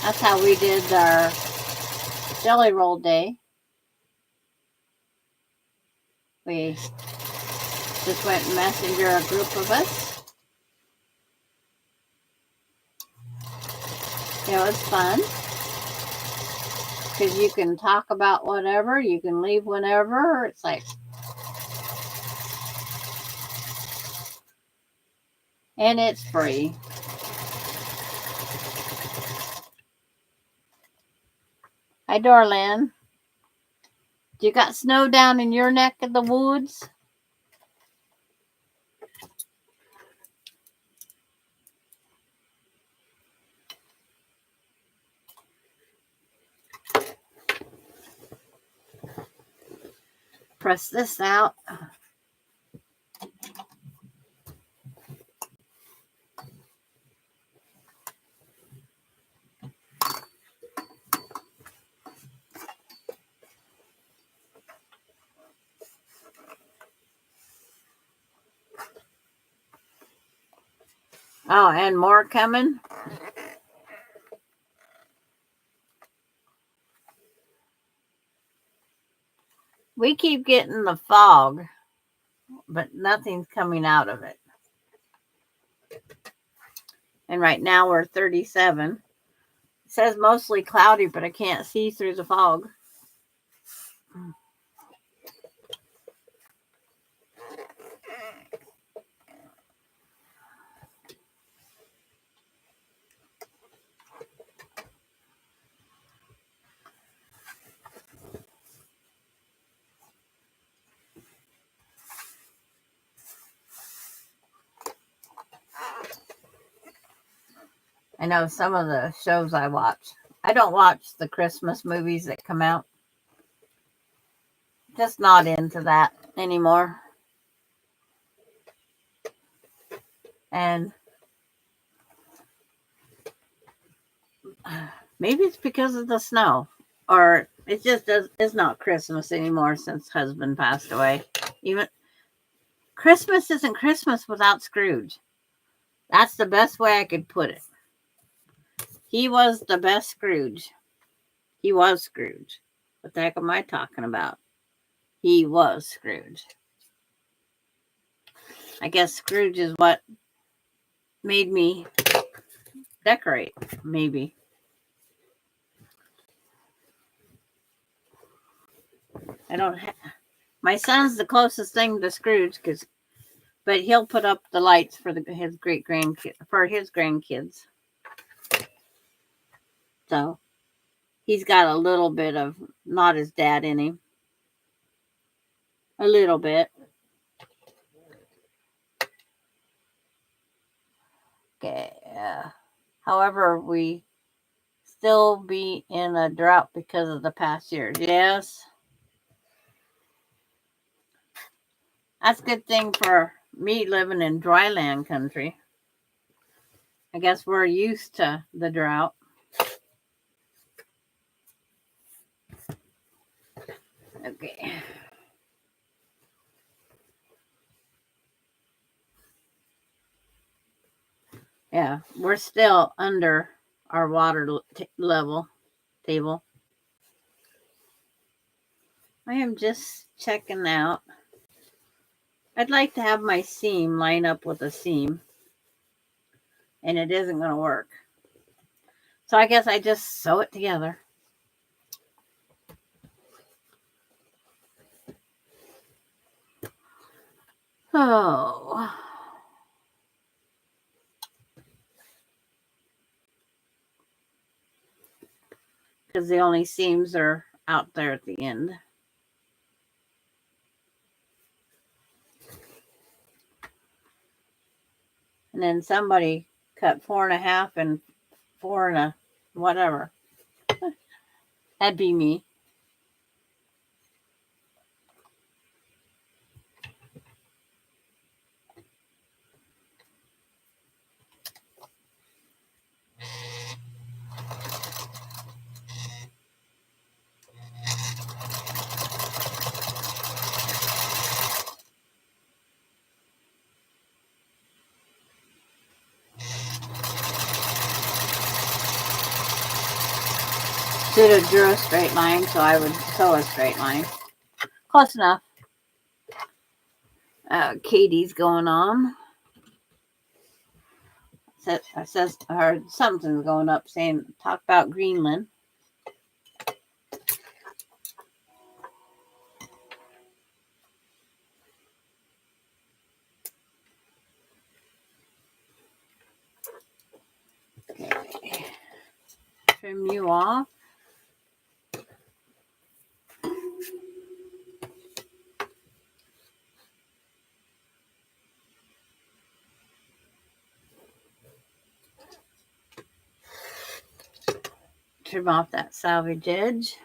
Speaker 1: That's how we did our jelly roll day. We just went and Messenger a group of us. It was fun. Because you can talk about whatever, you can leave whenever. It's like, and it's free. Hi, Darlene. You got snow down in your neck of the woods? Press this out. Oh, and more coming. We keep getting the fog, but nothing's coming out of it. And right now we're 37. It says mostly cloudy, but I can't see through the fog. I know some of the shows I watch. I don't watch the Christmas movies that come out. Just not into that anymore. And maybe it's because of the snow. Or it just it's not Christmas anymore since husband passed away. Even Christmas isn't Christmas without Scrooge. That's the best way I could put it. He was the best Scrooge. He was Scrooge. What the heck am I talking about? He was Scrooge. I guess Scrooge is what made me decorate, maybe. I don't my son's the closest thing to Scrooge, but he'll put up the lights for his grandkids. So he's got a little bit of not his dad in him. A little bit. Okay. However, we still be in a drought because of the past years. Yes. That's a good thing for me living in dry land country. I guess we're used to the drought. Okay. Yeah, we're still under our water level table. I am just checking out. I'd like to have my seam line up with a seam, and it isn't going to work. So I guess I just sew it together. Oh. Because the only seams are out there at the end. And then somebody cut 4.5 and 4 and a whatever. That'd be me. Should have drew a straight line, so I would sew a straight line. Close enough. Katie's going on. Says or something's going up saying talk about Greenland. Okay. Trim you off. Trim off that salvage edge.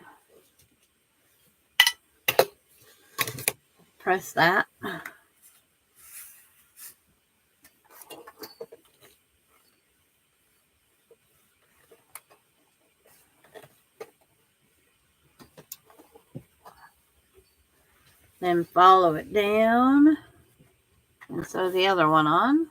Speaker 1: Press that. Then follow it down and sew the other one on.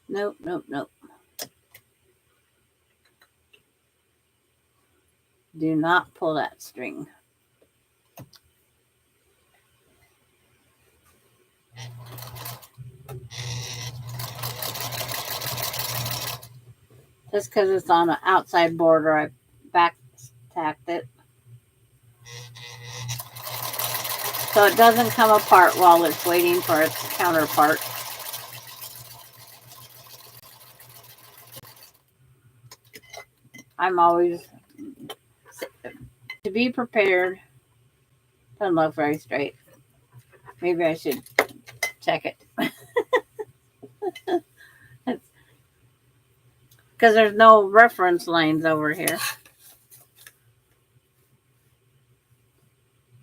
Speaker 1: Nope, nope, nope. Do not pull that string. Just because it's on an outside border, I back tacked it. So it doesn't come apart while it's waiting for its counterpart. I'm always to be prepared. Doesn't look very straight. Maybe I should check it. Because there's no reference lines over here.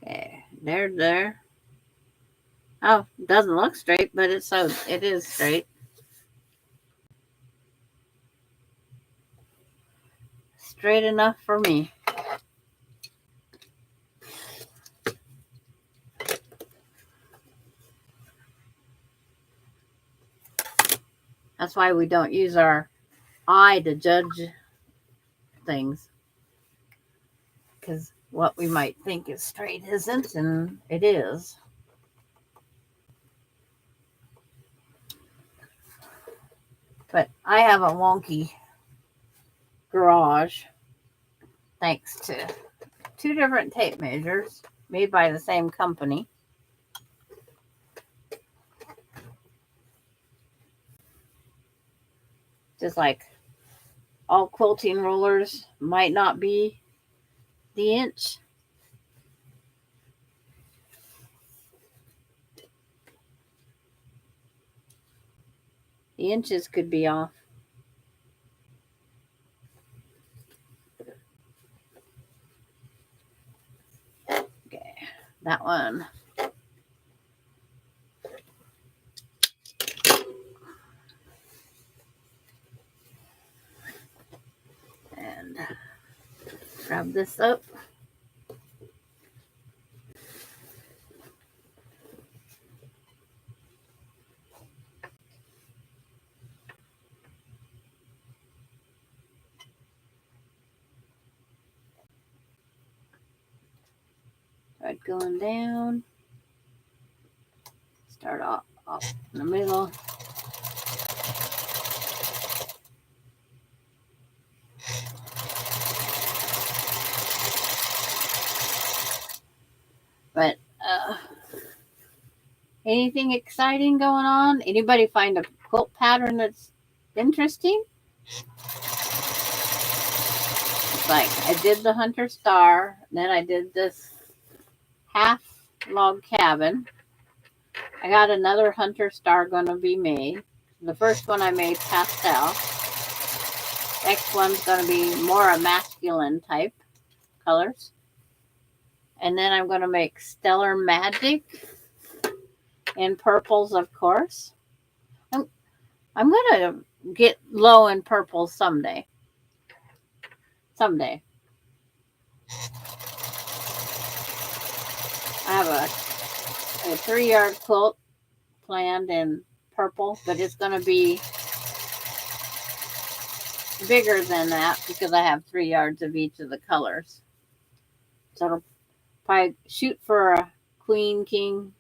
Speaker 1: Okay, there. Oh, it doesn't look straight, but it is straight. Straight enough for me. That's why we don't use our eye to judge things. Because what we might think is straight isn't, and it is. But I have a wonky garage thanks to 2 different tape measures made by the same company. Just like all quilting rollers might not be the inch. The inches could be off. Okay, that one. And grab this up. Start going down. Start off in the middle. But anything exciting going on? Anybody find a quilt pattern that's interesting? It's like I did the hunter star, then I did this half log cabin. I got another hunter star going to be made. The first one I made pastel. Next one's going to be more a masculine type colors. And then I'm going to make Stellar Magic in purples, of course. I'm going to get low in purples someday. Someday. I have a 3-yard quilt planned in purple, but it's going to be bigger than that because I have 3 yards of each of the colors. So it'll probably shoot for a queen, king.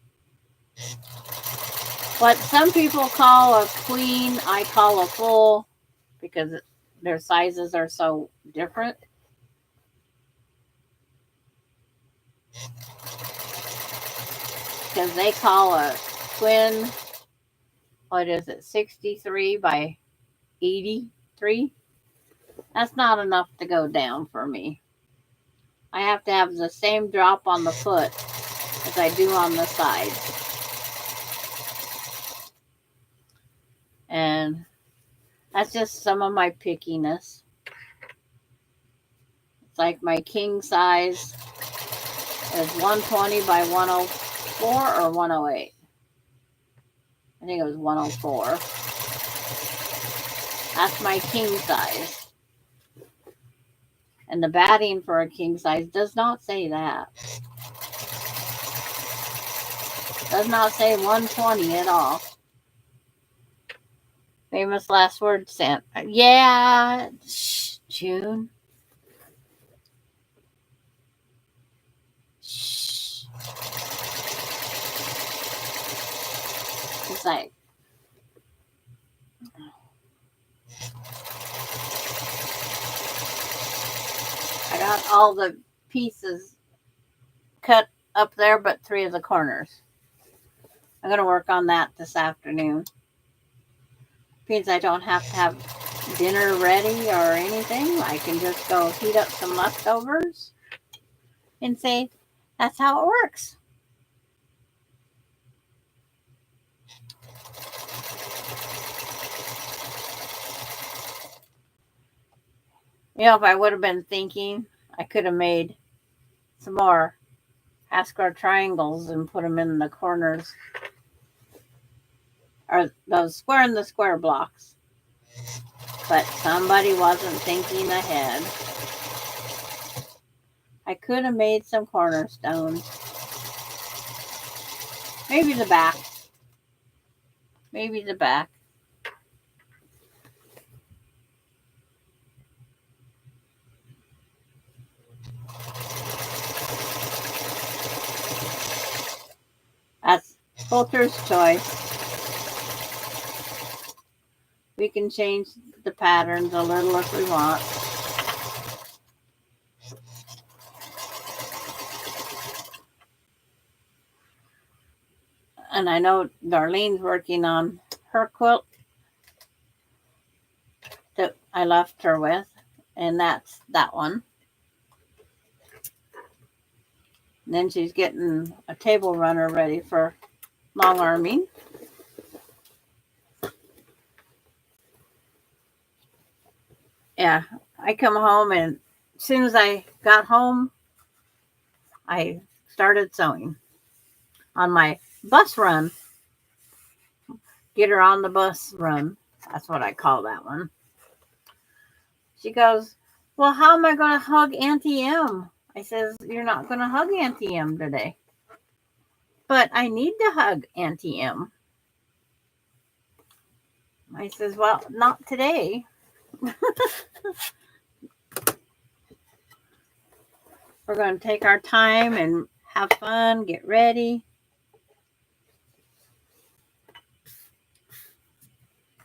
Speaker 1: What some people call a queen, I call a full because their sizes are so different. Because they call a twin, what is it, 63 by 83? That's not enough to go down for me. I have to have the same drop on the foot as I do on the sides. And that's just some of my pickiness. It's like my king size is 120 by 104 or 108. I think it was 104. That's my king size. And the batting for a king size does not say that. Does not say 120 at all. Famous last word, Sam. Yeah, June. Shh. It's like, I got all the pieces cut up there, but 3 of the corners. I'm going to work on that this afternoon. Means I don't have to have dinner ready or anything. I can just go heat up some leftovers and say, that's how it works. You know, if I would have been thinking, I could have made some more half square triangles and put them in the corners or those square in the square blocks. But somebody wasn't thinking ahead. I could have made some cornerstones. Maybe the back. Maybe the back. That's Coulter's choice. We can change the patterns a little if we want. And I know Darlene's working on her quilt that I left her with, and that's that one. And then she's getting a table runner ready for long arming. Yeah, I come home, and as soon as I got home, I started sewing on my bus run. Get her on the bus run. That's what I call that one. She goes, well, how am I going to hug Auntie M? I says, you're not going to hug Auntie M today. But I need to hug Auntie M. I says, well, not today. We're going to take our time and have fun, get ready.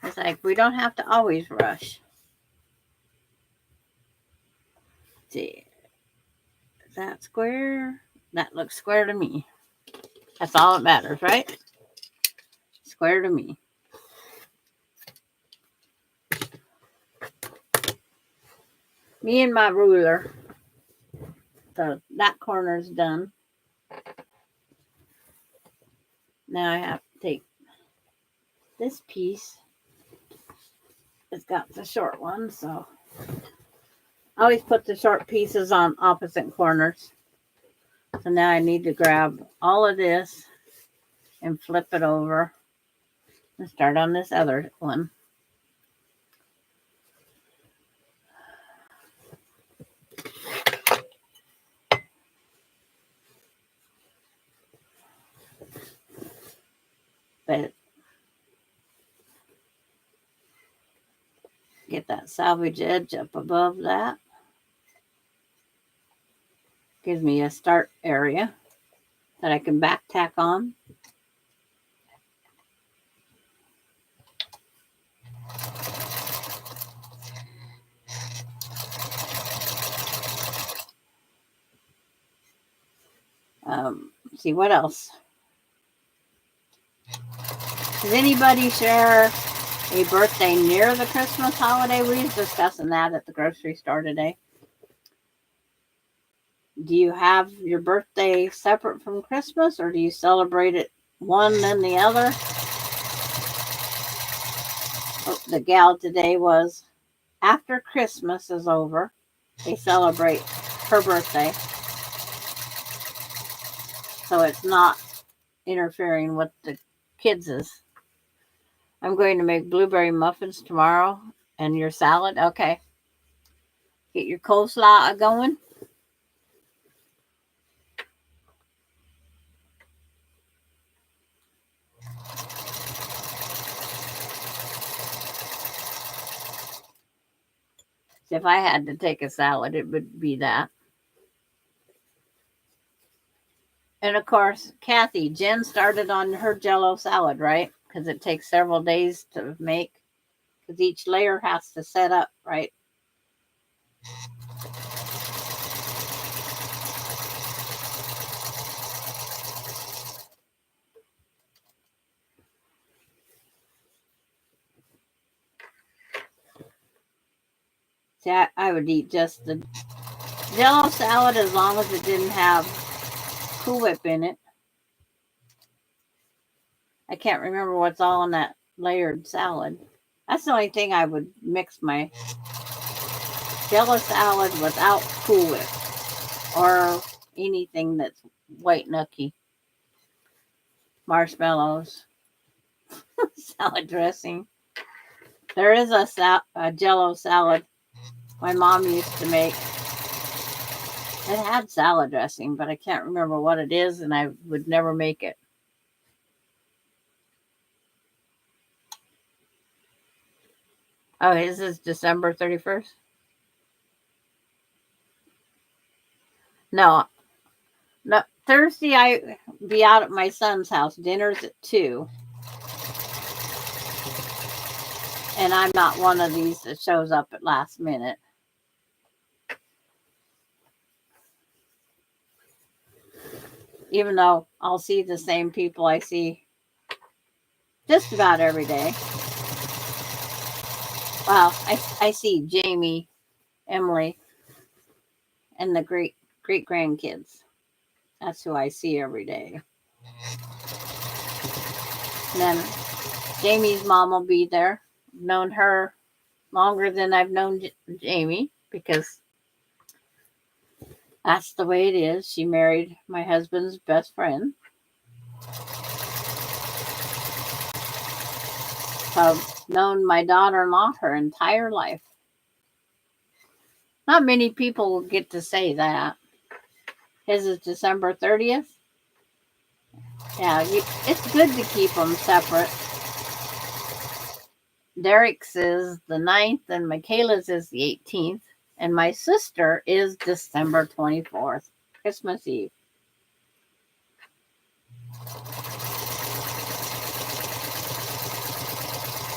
Speaker 1: It's like, we don't have to always rush. Let's see. Is that square? That looks square to me. That's all that matters, right? Square to me. Me and my ruler. So that corner's done. Now I have to take this piece. It's got the short one, so I always put the short pieces on opposite corners. So now I need to grab all of this and flip it over and start on this other one. But get that salvage edge up above that. Gives me a start area that I can back tack on. See what else. Does anybody share a birthday near the Christmas holiday? We were discussing that at the grocery store today. Do you have your birthday separate from Christmas, or do you celebrate it one then the other? Oh, the gal today was after Christmas is over, they celebrate her birthday. So it's not interfering with the kids'. I'm going to make blueberry muffins tomorrow. And your salad? Okay. Get your coleslaw going. So if I had to take a salad, it would be that. And of course, Kathy, Jen started on her Jell-O salad, right? Because it takes several days to make. Because each layer has to set up, right? See, I would eat just the Jell-O salad as long as it didn't have Cool Whip in it. I can't remember what's all in that layered salad. That's the only thing I would mix my Jell-O salad without Cool Whip or anything that's white nookie. Marshmallows. Salad dressing. There is a Jello salad my mom used to make. It had salad dressing, but I can't remember what it is, and I would never make it. Oh, this is December 31st? No, no. Thursday, I be out at my son's house. Dinner's at 2. And I'm not one of these that shows up at last minute. Even though I'll see the same people I see just about every day. Well, I see Jamie, Emily, and the great grandkids. That's who I see every day. And then Jamie's mom will be there. I've known her longer than I've known Jamie because that's the way it is. She married my husband's best friend. So I've known my daughter-in-law her entire life. Not many people get to say that. His is December 30th. Yeah, it's good to keep them separate. Derek's is the 9th and Michaela's is the 18th. And my sister is December 24th, Christmas Eve.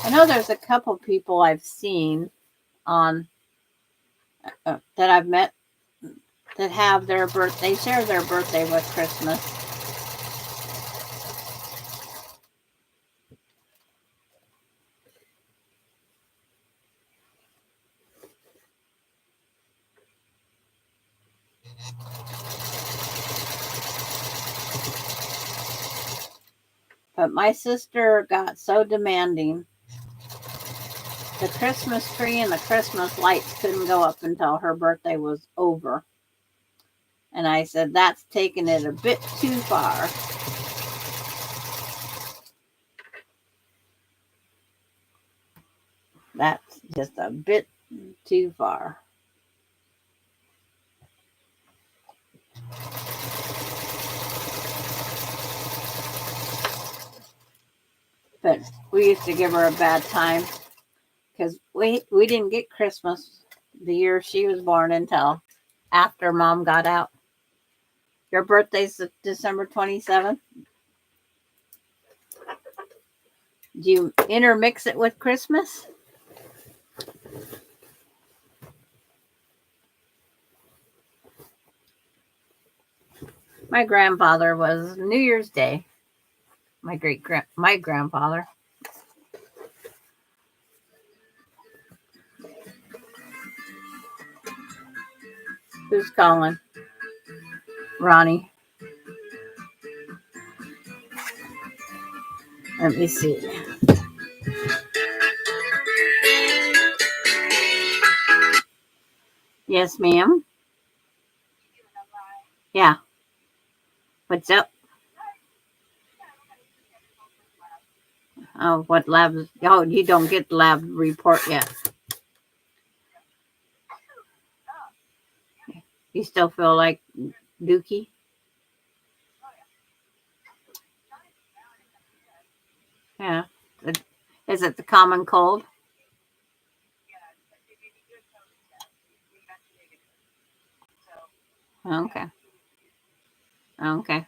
Speaker 1: I know there's a couple people I've seen on that I've met that have their birthday, share their birthday with Christmas. But my sister got so demanding. The Christmas tree and the Christmas lights couldn't go up until her birthday was over. And I said, that's taking it a bit too far. That's just a bit too far. But we used to give her a bad time because we didn't get Christmas the year she was born until after Mom got out. Your birthday's December 27th. Do you intermix it with Christmas? My grandfather was New Year's Day. My grandfather. Who's calling? Ronnie. Let me see. Yes, ma'am. Yeah. What's up? Oh, what lab? Oh, you don't get the lab report yet. You still feel like Dookie? Yeah. Is it the common cold? Okay. Okay.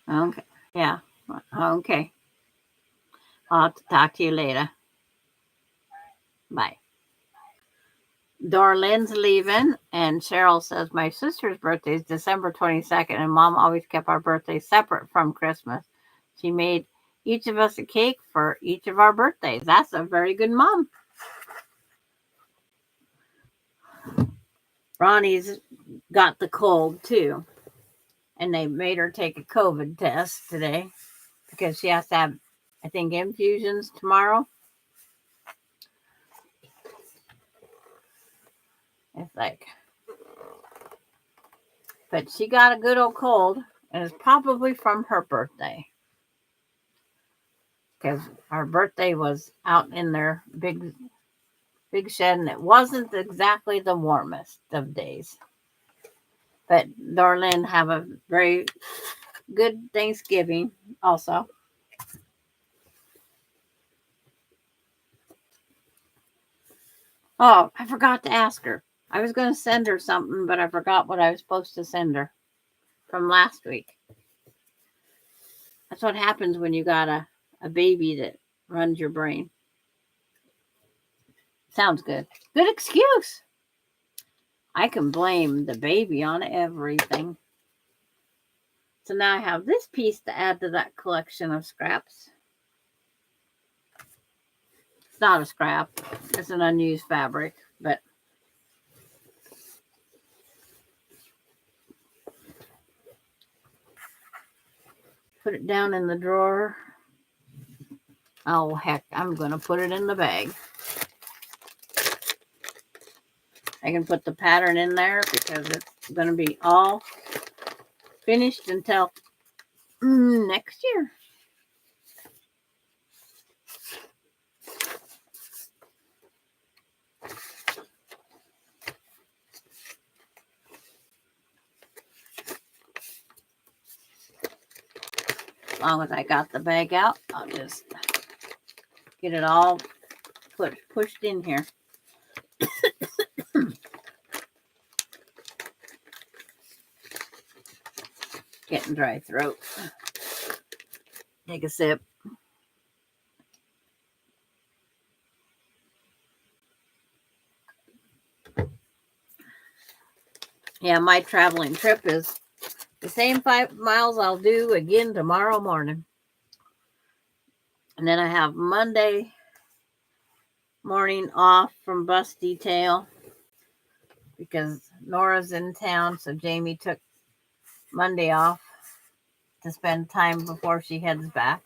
Speaker 1: Okay. Yeah. Okay. I'll have to talk to you later. Bye. Dorlin's leaving, and Cheryl says my sister's birthday is December 22nd, and Mom always kept our birthdays separate from Christmas. She made each of us a cake for each of our birthdays. That's a very good mom. Ronnie's got the cold too, and they made her take a COVID test today because she has to have, I think, infusions tomorrow. It's like, but she got a good old cold, And it's probably from her birthday. Because our birthday was out in their big shed, and it wasn't exactly the warmest of days. But Darlene have a very good Thanksgiving also. Oh, I forgot to ask her. I was going to send her something, but I forgot what I was supposed to send her from last week. That's what happens when you got a baby that runs your brain. Sounds good. Good excuse. I can blame the baby on everything. So now I have this piece to add to that collection of scraps. It's not a scrap. It's an unused fabric, but put it down in the drawer. Oh, heck, I'm going to put it in the bag. I can put the pattern in there because it's going to be all finished until next year. As long as I got the bag out, I'll just get it all pushed in here. Getting dry throat. Take a sip. Yeah, my traveling trip is the same 5 miles I'll do again tomorrow morning. And then I have Monday morning off from bus detail because Nora's in town. So Jamie took Monday off to spend time before she heads back.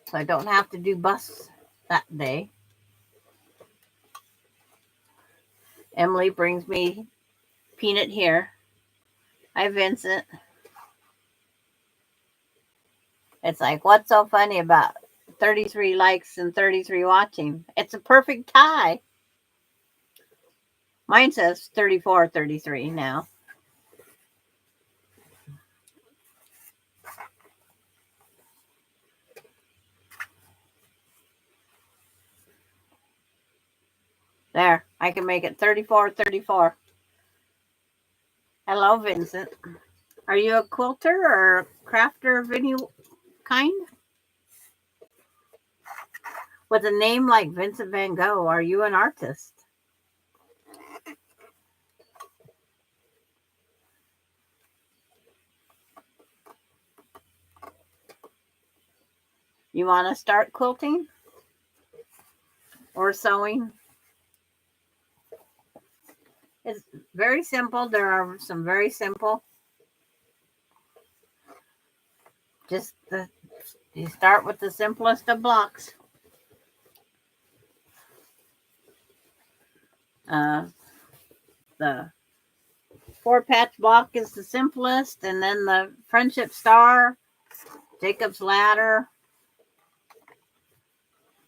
Speaker 1: So I don't have to do bus that day. Emily brings me peanut here. Hi, Vincent. It's like, what's so funny about 33 likes and 33 watching? It's a perfect tie. Mine says 34, 33 now. There, I can make it 34, 34. Hello, Vincent. Are you a quilter or a crafter of any kind? With a name like Vincent van Gogh, are you an artist? You want to start quilting or sewing? It's very simple. There are some very simple. You start with the simplest of blocks. The 4-patch block is the simplest, and then the friendship star, Jacob's ladder.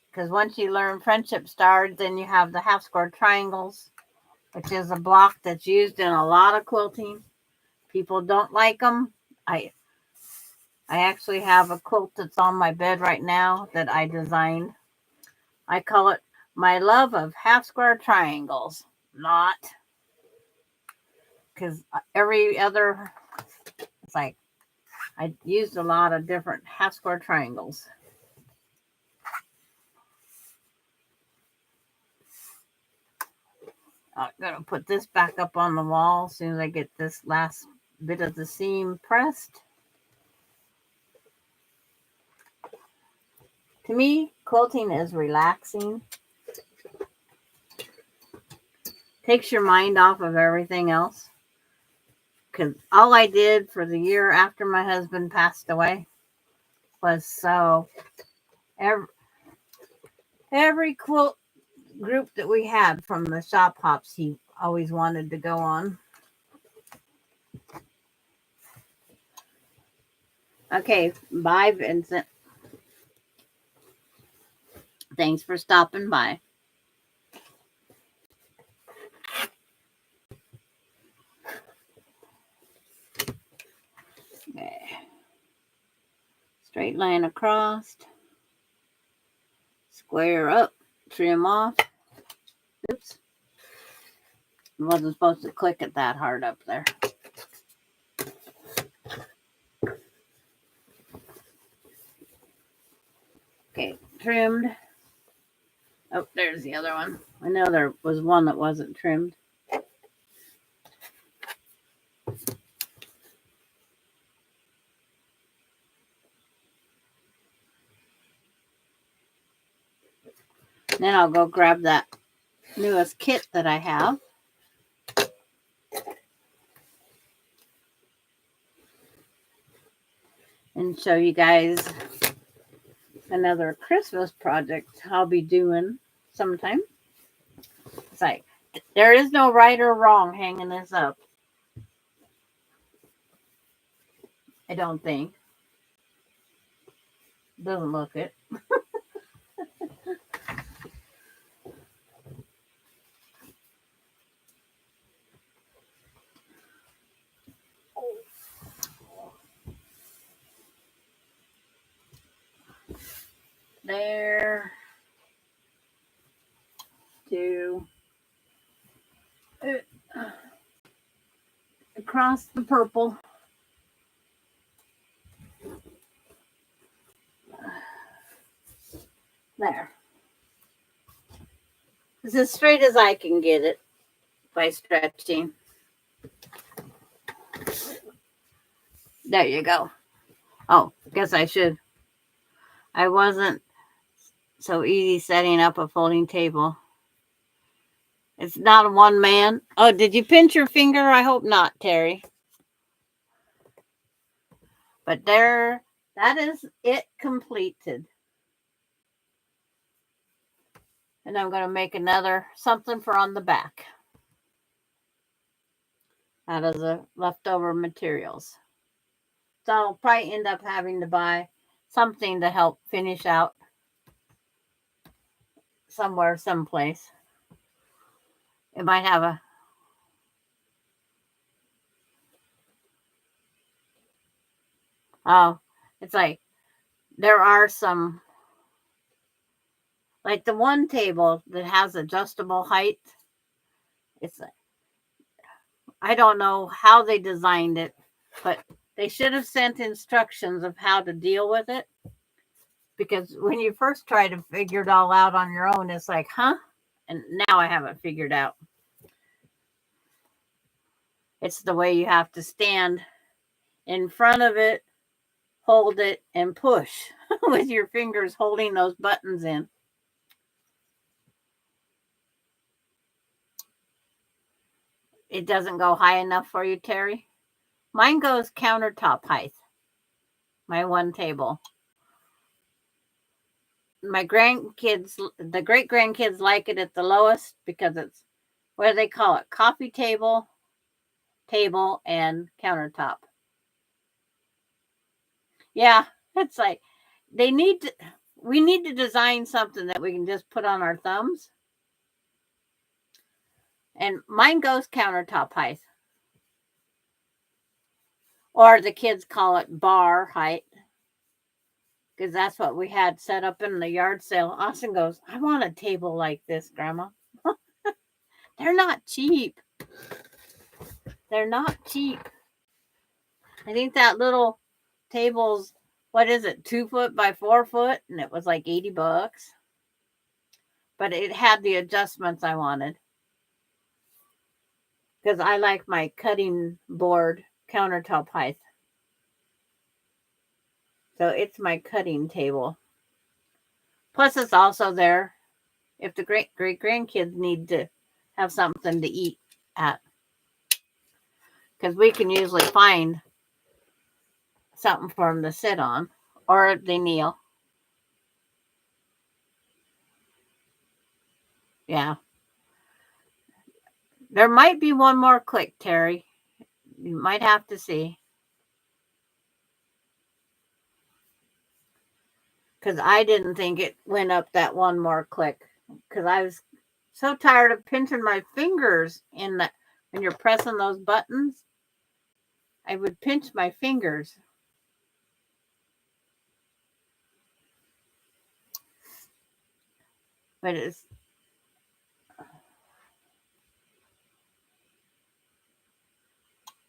Speaker 1: Because once you learn friendship star, then you have the half square triangles, which is a block that's used in a lot of quilting. People don't like them. I actually have a quilt that's on my bed right now that I designed. I call it my love of half square triangles. Not because every other, it's like I used a lot of different half square triangles. I'm going to put this back up on the wall as soon as I get this last bit of the seam pressed. To me, quilting is relaxing. Takes your mind off of everything else. Because all I did for the year after my husband passed away was sew. Every quilt group that we had from the shop hops he always wanted to go on. Okay, bye, Vincent. Thanks for stopping by. Okay. Straight line across. Square up. Trim off. Oops. I wasn't supposed to click it that hard up there. Okay, trimmed. Oh, there's the other one. I know there was one that wasn't trimmed. Then I'll go grab that newest kit that I have. And show you guys another Christmas project I'll be doing sometime. It's like, there is no right or wrong hanging this up. I don't think. Doesn't look it. There. To across the purple. There. It's as straight as I can get it by stretching. There you go. Oh, guess I should. I wasn't so easy setting up a folding table. It's not a one man. Oh, did you pinch your finger? I hope not, Terry. But there, that is it completed. And I'm going to make another something for on the back out of the leftover materials. So I'll probably end up having to buy something to help finish out somewhere, someplace. It might have a... Oh, it's like there are some... Like the one table that has adjustable height. It's like, I don't know how they designed it, but they should have sent instructions of how to deal with it. Because when you first try to figure it all out on your own, it's like, huh? And now I have it figured out. It's the way you have to stand in front of it, hold it, and push with your fingers holding those buttons in. It doesn't go high enough for you, Terry? Mine goes countertop height. My one table. My grandkids, the great grandkids like it at the lowest because it's, what do they call it? Coffee table, and countertop. Yeah, it's like we need to design something that we can just put on our thumbs. And mine goes countertop height. Or the kids call it bar height. Because that's what we had set up in the yard sale. Austin goes, I want a table like this, Grandma. They're not cheap. They're not cheap. I think that little table's, what is it, 2 foot by 4 foot? And it was like $80. But it had the adjustments I wanted. Because I like my cutting board countertop height. So it's my cutting table. Plus, it's also there if the great grandkids need to have something to eat at. Because we can usually find something for them to sit on, or they kneel. Yeah. There might be one more click, Terry. You might have to see. because I didn't think it went up that one more click because I was so tired of pinching my fingers in that when you're pressing those buttons. I would pinch my fingers. But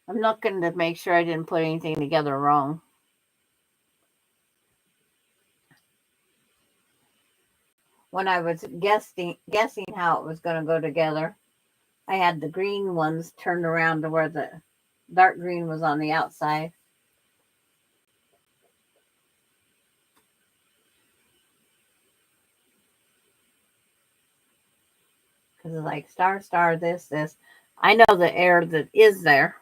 Speaker 1: I'm looking to make sure I didn't put anything together wrong. When I was guessing how it was going to go together, I had the green ones turned around to where the dark green was on the outside. Because it's like star, this. I know the air that is there.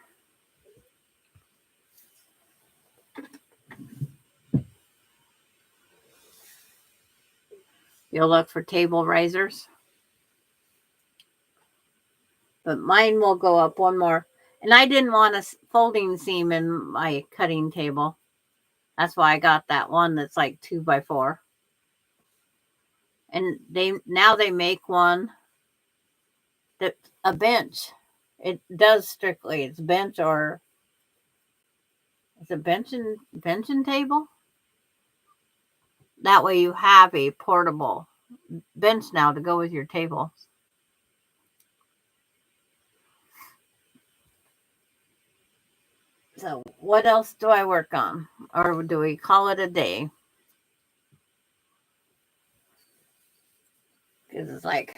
Speaker 1: You'll look for table risers. But mine will go up one more. And I didn't want a folding seam in my cutting table. That's why I got that one that's like 2x4. And now they make one that's a bench. It does strictly. It's bench or it's a bench and table. That way you have a portable bench now to go with your table. So what else do I work on? Or do we call it a day? Because it's like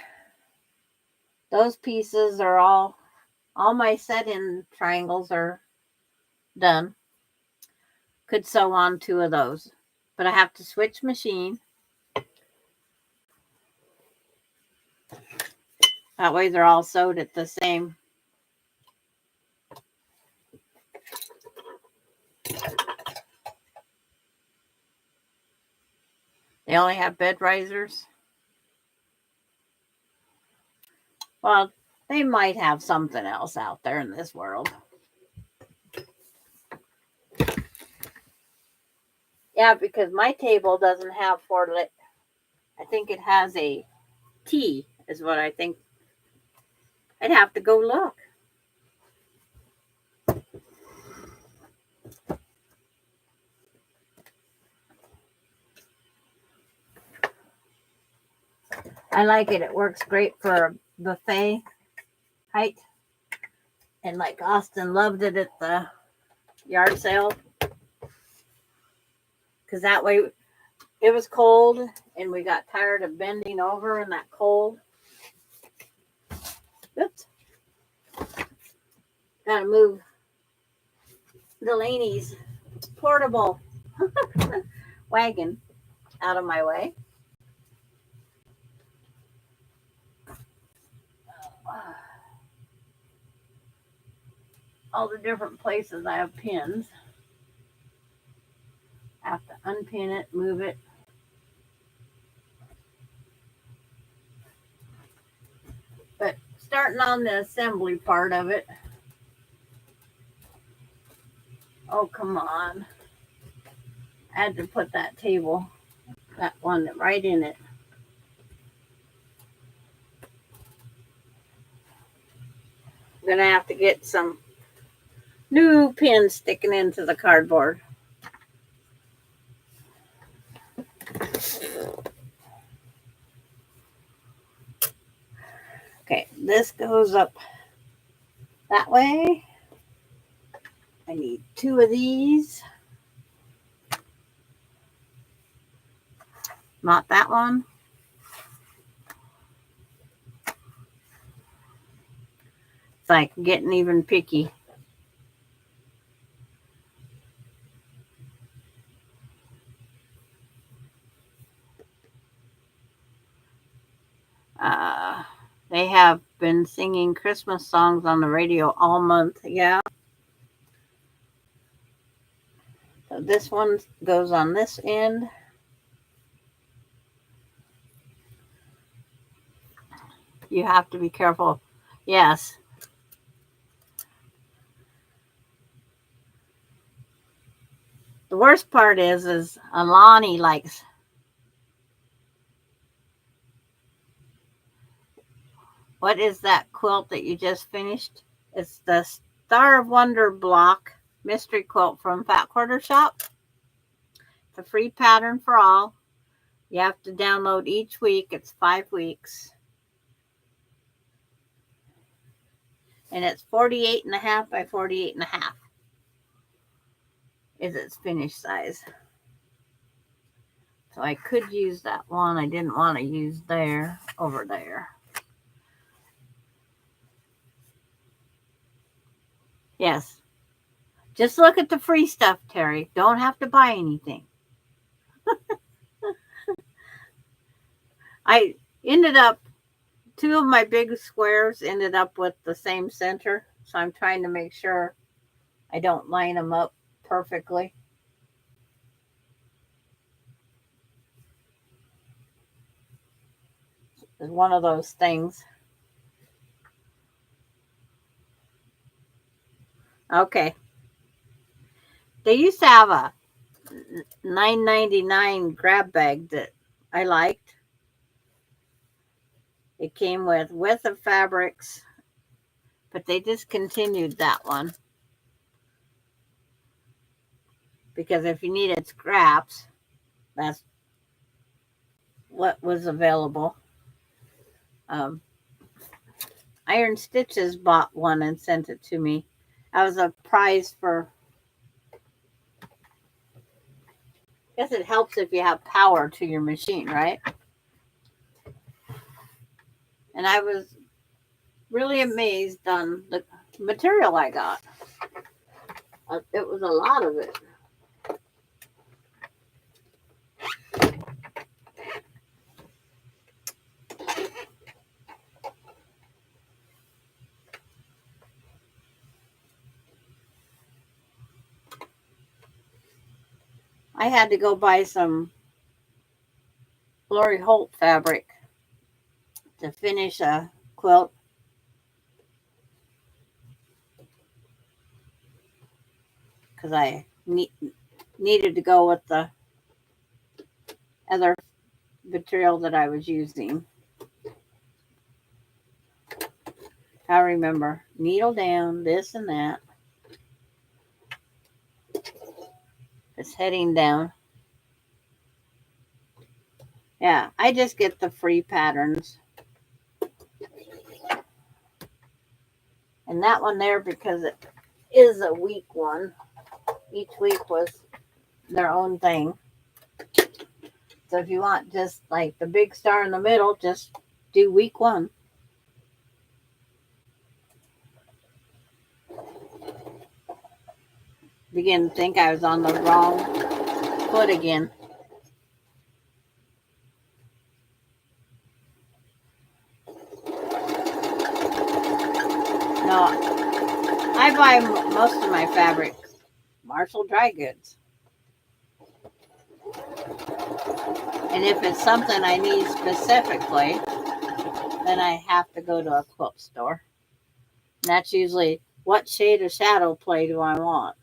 Speaker 1: those pieces are all my set-in triangles are done. Could sew on 2 of those. But I have to switch machine. That way they're all sewed at the same. They only have bed risers. Well, they might have something else out there in this world. Yeah, because my table doesn't have 4 lit. I think it has a T, is what I think. I'd have to go look. I like it. It works great for a buffet height. And like Austin loved it at the yard sale. Because that way it was cold and we got tired of bending over in that cold. Oops. Gotta move Delaney's portable wagon out of my way. All the different places I have pins. I have to unpin it, move it. But starting on the assembly part of it. Oh, come on. I had to put that table, that one right in it. I'm going to have to get some new pins sticking into the cardboard. Okay, this goes up that way. I need 2 of these. Not that one. It's like getting even picky. They have been singing Christmas songs on the radio all month. Yeah. So this one goes on this end. You have to be careful. Yes. The worst part is Alani likes what is that quilt that you just finished? It's the Star of Wonder block mystery quilt from Fat Quarter Shop. It's a free pattern for all. You have to download each week. It's 5 weeks. And it's 48.5 by 48.5 is its finished size. So I could use that one. I didn't want to use there, over there. Yes. Just look at the free stuff, Terry. Don't have to buy anything. I ended up, 2 of my big squares ended up with the same center. So I'm trying to make sure I don't line them up perfectly. It's one of those things. Okay. They used to have a $9.99 grab bag that I liked. It came with width of fabrics, but they discontinued that one because if you needed scraps, that's what was available. Iron Stitches bought one and sent it to me. That was a prize for. I guess it helps if you have power to your machine, right? And I was really amazed on the material I got. It was a lot of it. I had to go buy some Lori Holt fabric to finish a quilt. Because I needed to go with the other material that I was using. I remember needle down, this and that. It's heading down. Yeah, I just get the free patterns. And that one there, because it is a week one. Each week was their own thing. So if you want just like the big star in the middle, just do week one. Begin to think I was on the wrong foot again. No, I buy most of my fabric Marshall Dry Goods. And if it's something I need specifically, then I have to go to a quilt store. And that's usually, what shade of shadow play do I want?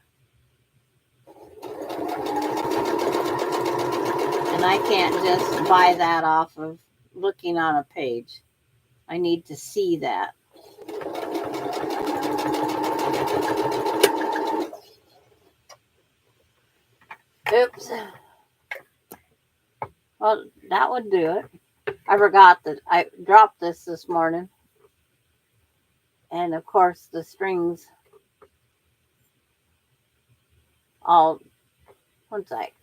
Speaker 1: And I can't just buy that off of looking on a page. I need to see that. Oops. Well, that would do it. I forgot that I dropped this morning. And of course, the strings all, one sec.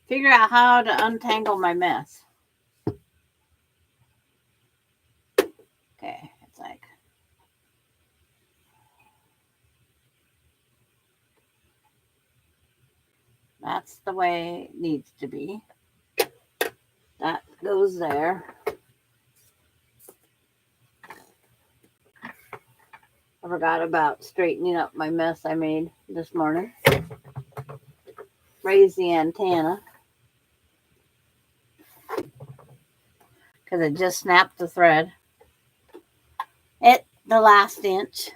Speaker 1: Figure out how to untangle my mess. Okay, it's like, that's the way it needs to be. That goes there. I forgot about straightening up my mess I made this morning. Raise the antenna. Because it just snapped the thread. At the last inch.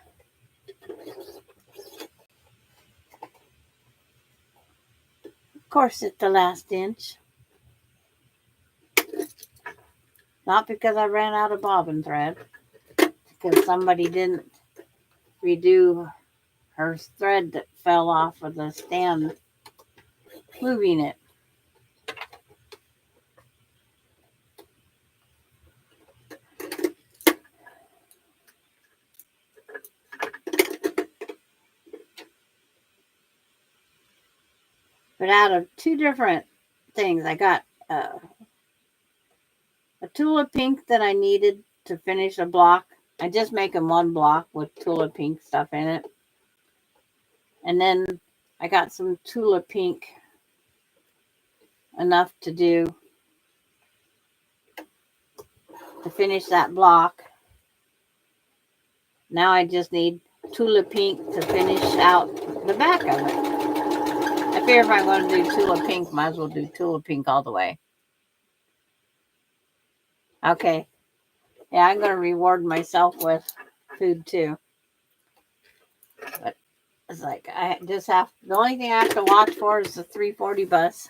Speaker 1: Of course, at the last inch. Not because I ran out of bobbin thread, because somebody didn't redo her thread that fell off of the stand moving it. But out of two different things, I got a tulip pink that I needed to finish a block. I just making one block with tulip pink stuff in it. And then I got some tulip pink enough to do to finish that block. Now I just need tulip pink to finish out the back of it. I figure if I'm going to do tulip pink, might as well do tulip pink all the way. Okay. Yeah, I'm going to reward myself with food too. But it's like I just have, the only thing I have to watch for is the 340 bus,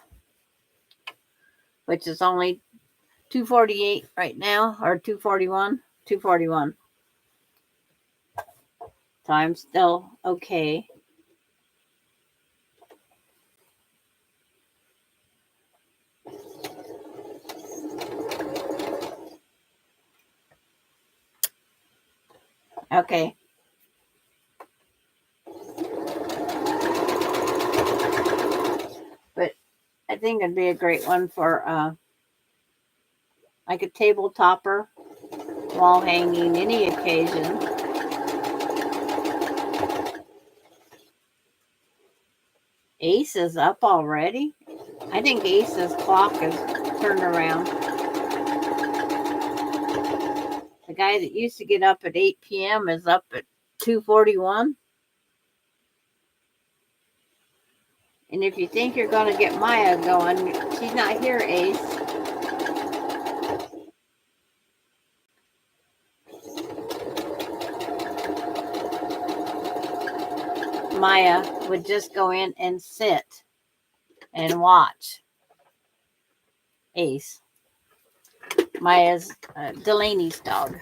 Speaker 1: which is only 248 right now, or 241. 241. So I'm still okay. Okay. But I think it'd be a great one for like a table topper, wall hanging, any occasion. Ace is up already. I think Ace's clock is turned around. The guy that used to get up at 8 p.m. is up at 2:41. And if you think you're going to get Maya going, she's not here, Ace. Maya would just go in and sit and watch Ace. Maya's Delaney's dog.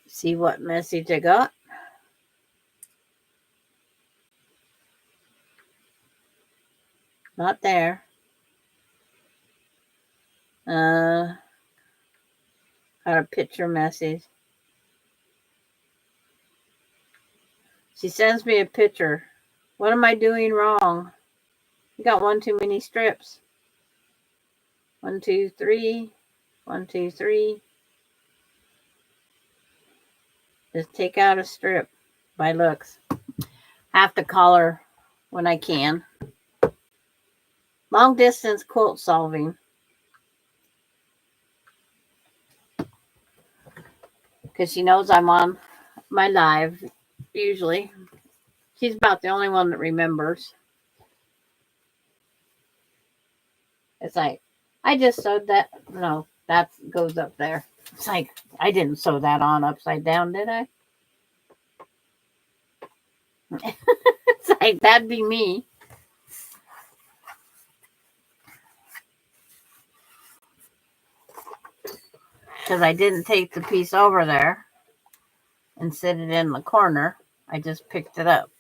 Speaker 1: See what message I got? Not there. Got a picture message. She sends me a picture. What am I doing wrong? You got one too many strips. 1, 2, 3. 1, 2, 3. Just take out a strip by looks. I have to call her when I can. Long distance quilt solving. Because she knows I'm on my live usually. She's about the only one that remembers. It's like, I just sewed that. No, that goes up there. It's like, I didn't sew that on upside down, did I? It's like, that'd be me. Because I didn't take the piece over there and sit it in the corner. I just picked it up.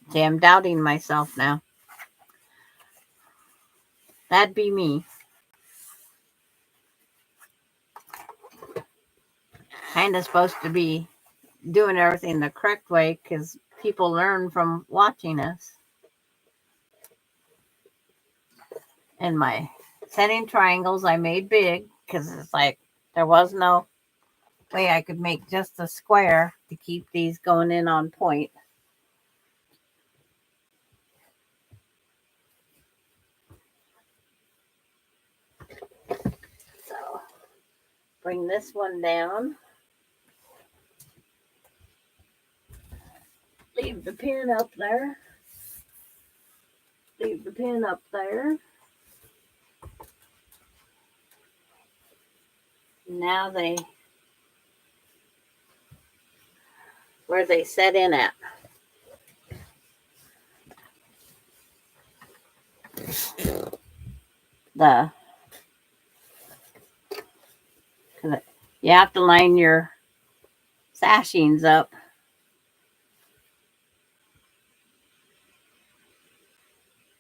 Speaker 1: See, I'm doubting myself now. That'd be me. Kind of supposed to be doing everything the correct way because people learn from watching us. And my setting triangles I made big because it's like there was no way I could make just a square to keep these going in on point. So bring this one down. leave the pin up there. Leave the pin up there. Now where they set in at. You have to line your sashings up.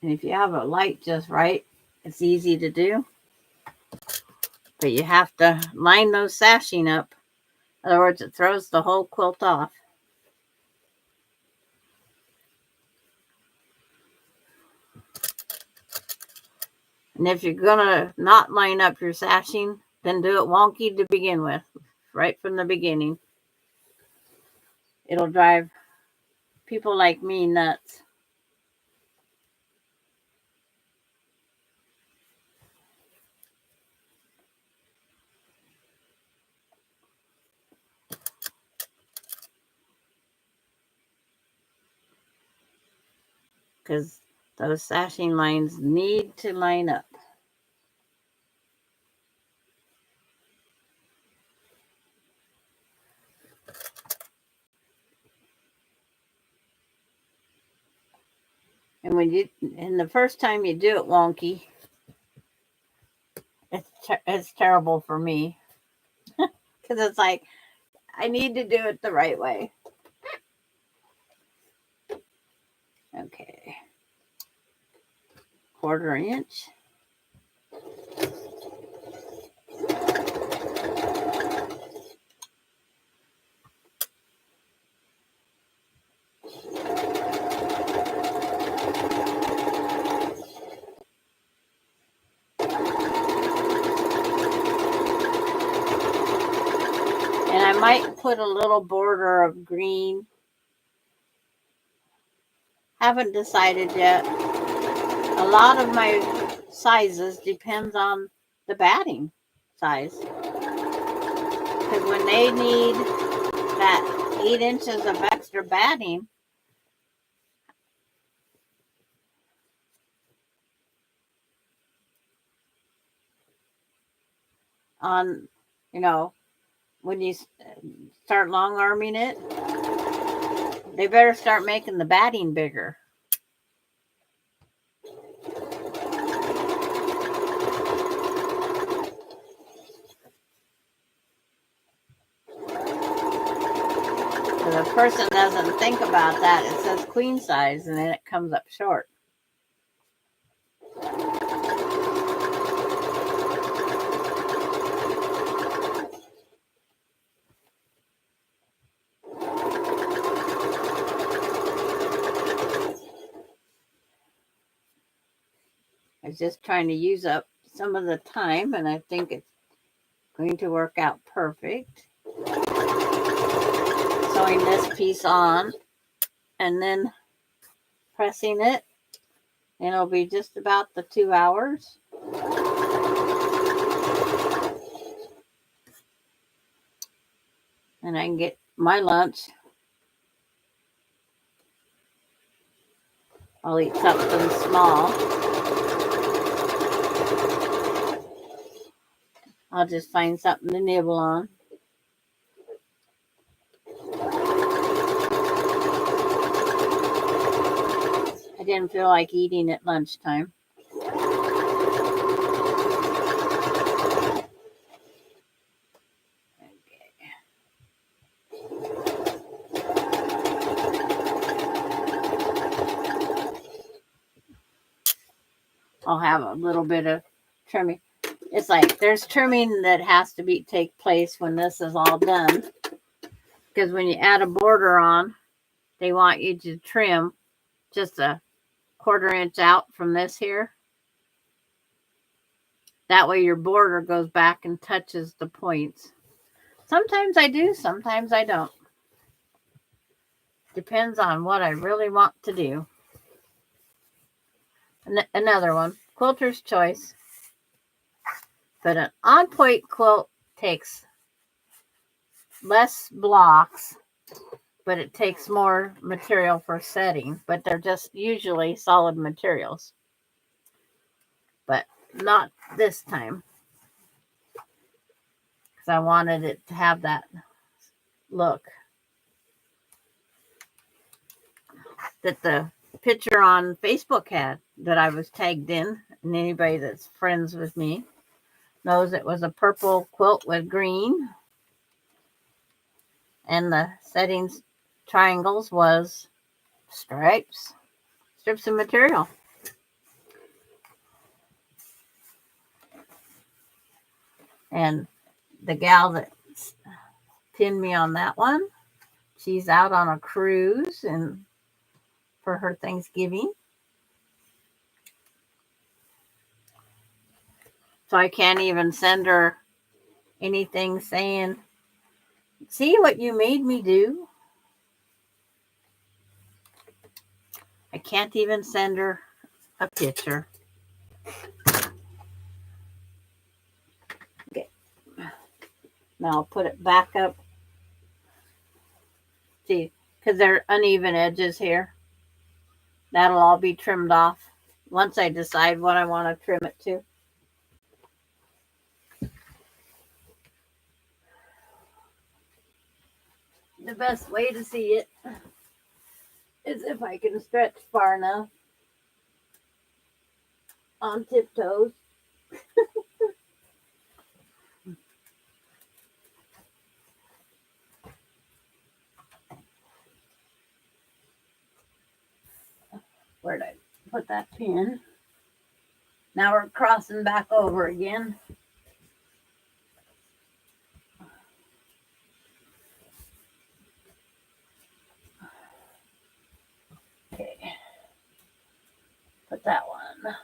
Speaker 1: And if you have a light just right, it's easy to do. But you have to line those sashing up. In other words, it throws the whole quilt off. And if you're going to not line up your sashing, then do it wonky to begin with, right from the beginning. It'll drive people like me nuts. Because those sashing lines need to line up. And the first time you do it wonky, it's terrible for me. Because it's like, I need to do it the right way. Okay. 1/4 inch. And I might put a little border of green. Haven't decided yet. A lot of my sizes depends on the batting size. Because when they need that 8 inches of extra batting, on, when you start long arming it, they better start making the batting bigger. If a person doesn't think about that, it says queen size and then it comes up short. I was just trying to use up some of the time, and I think it's going to work out perfect. Sewing this piece on and then pressing it, and it'll be just about the 2 hours. And I can get my lunch. I'll eat something small. I'll just find something to nibble on. I didn't feel like eating at lunchtime. I'll have a little bit of trimming. It's like there's trimming that has to take place when this is all done. Because when you add a border on, they want you to trim just a 1/4 inch out from this here. That way your border goes back and touches the points. Sometimes I do, sometimes I don't. Depends on what I really want to do. Another one, quilter's choice. But an on-point quilt takes less blocks but it takes more material for setting. But they're just usually solid materials. But not this time. Because I wanted it to have that look that the picture on Facebook had that I was tagged in. And anybody that's friends with me knows it was a purple quilt with green. And the settings triangles was strips of material. And the gal that pinned me on that one, she's out on a cruise and for her Thanksgiving. So I can't even send her anything saying, see what you made me do? I can't even send her a picture. Okay. Now I'll put it back up. See, because there are uneven edges here. That'll all be trimmed off once I decide what I want to trim it to. The best way to see it is if I can stretch far enough on tiptoes. Where'd I put that pin? Now we're crossing back over again. Okay. Put that one.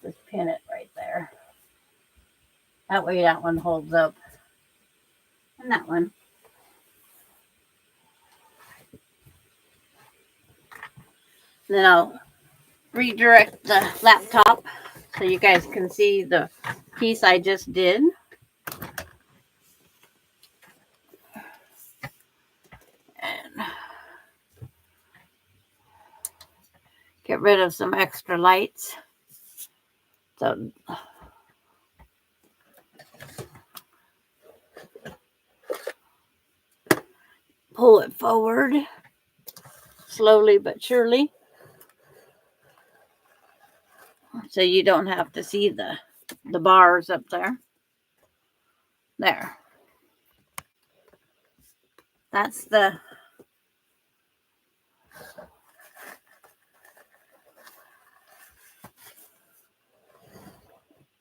Speaker 1: Just pin it right there. That way that one holds up. And that one. Then I'll redirect the laptop so you guys can see the piece I just did. And get rid of some extra lights. So pull it forward slowly but surely so you don't have to see the bars up there. There. That's the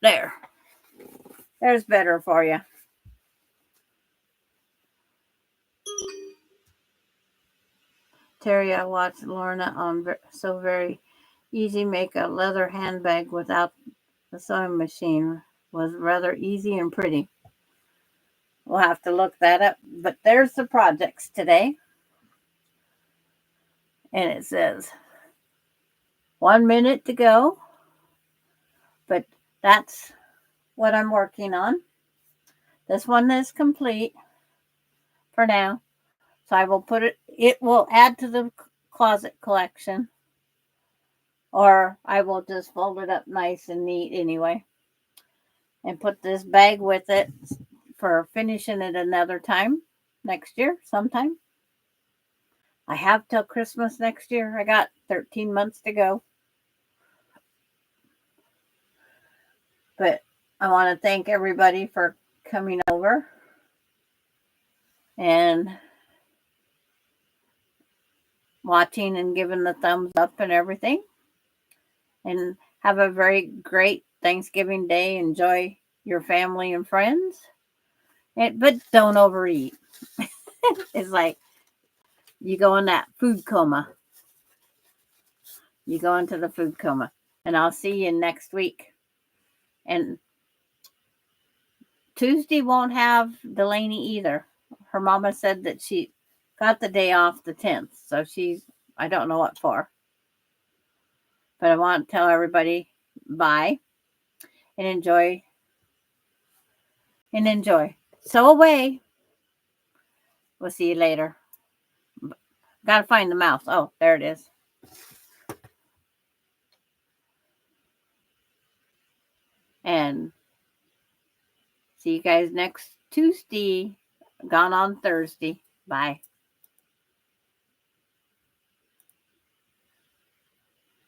Speaker 1: there. There's better for you. Terry, I watched Lorna on So Very Easy make a leather handbag without the sewing machine. Was rather easy and pretty. We'll have to look that up. But there's the projects today. And it says 1 minute to go. But that's what I'm working on. This one is complete for now. So I will put it will add to the closet collection. Or I will just fold it up nice and neat anyway. And put this bag with it for finishing it another time next year sometime. I have till Christmas next year. I got 13 months to go. But I want to thank everybody for coming over and watching and giving the thumbs up and everything. And have a very great Thanksgiving day. Enjoy your family and friends. But don't overeat. It's like you go in that food coma. You go into the food coma. And I'll see you next week. And Tuesday won't have Delaney either. Her mama said that she got the day off the 10th. So I don't know what for. But I want to tell everybody bye and enjoy. Sew away. We'll see you later. Gotta find the mouse. Oh, there it is. And see you guys next Tuesday. Gone on Thursday. Bye.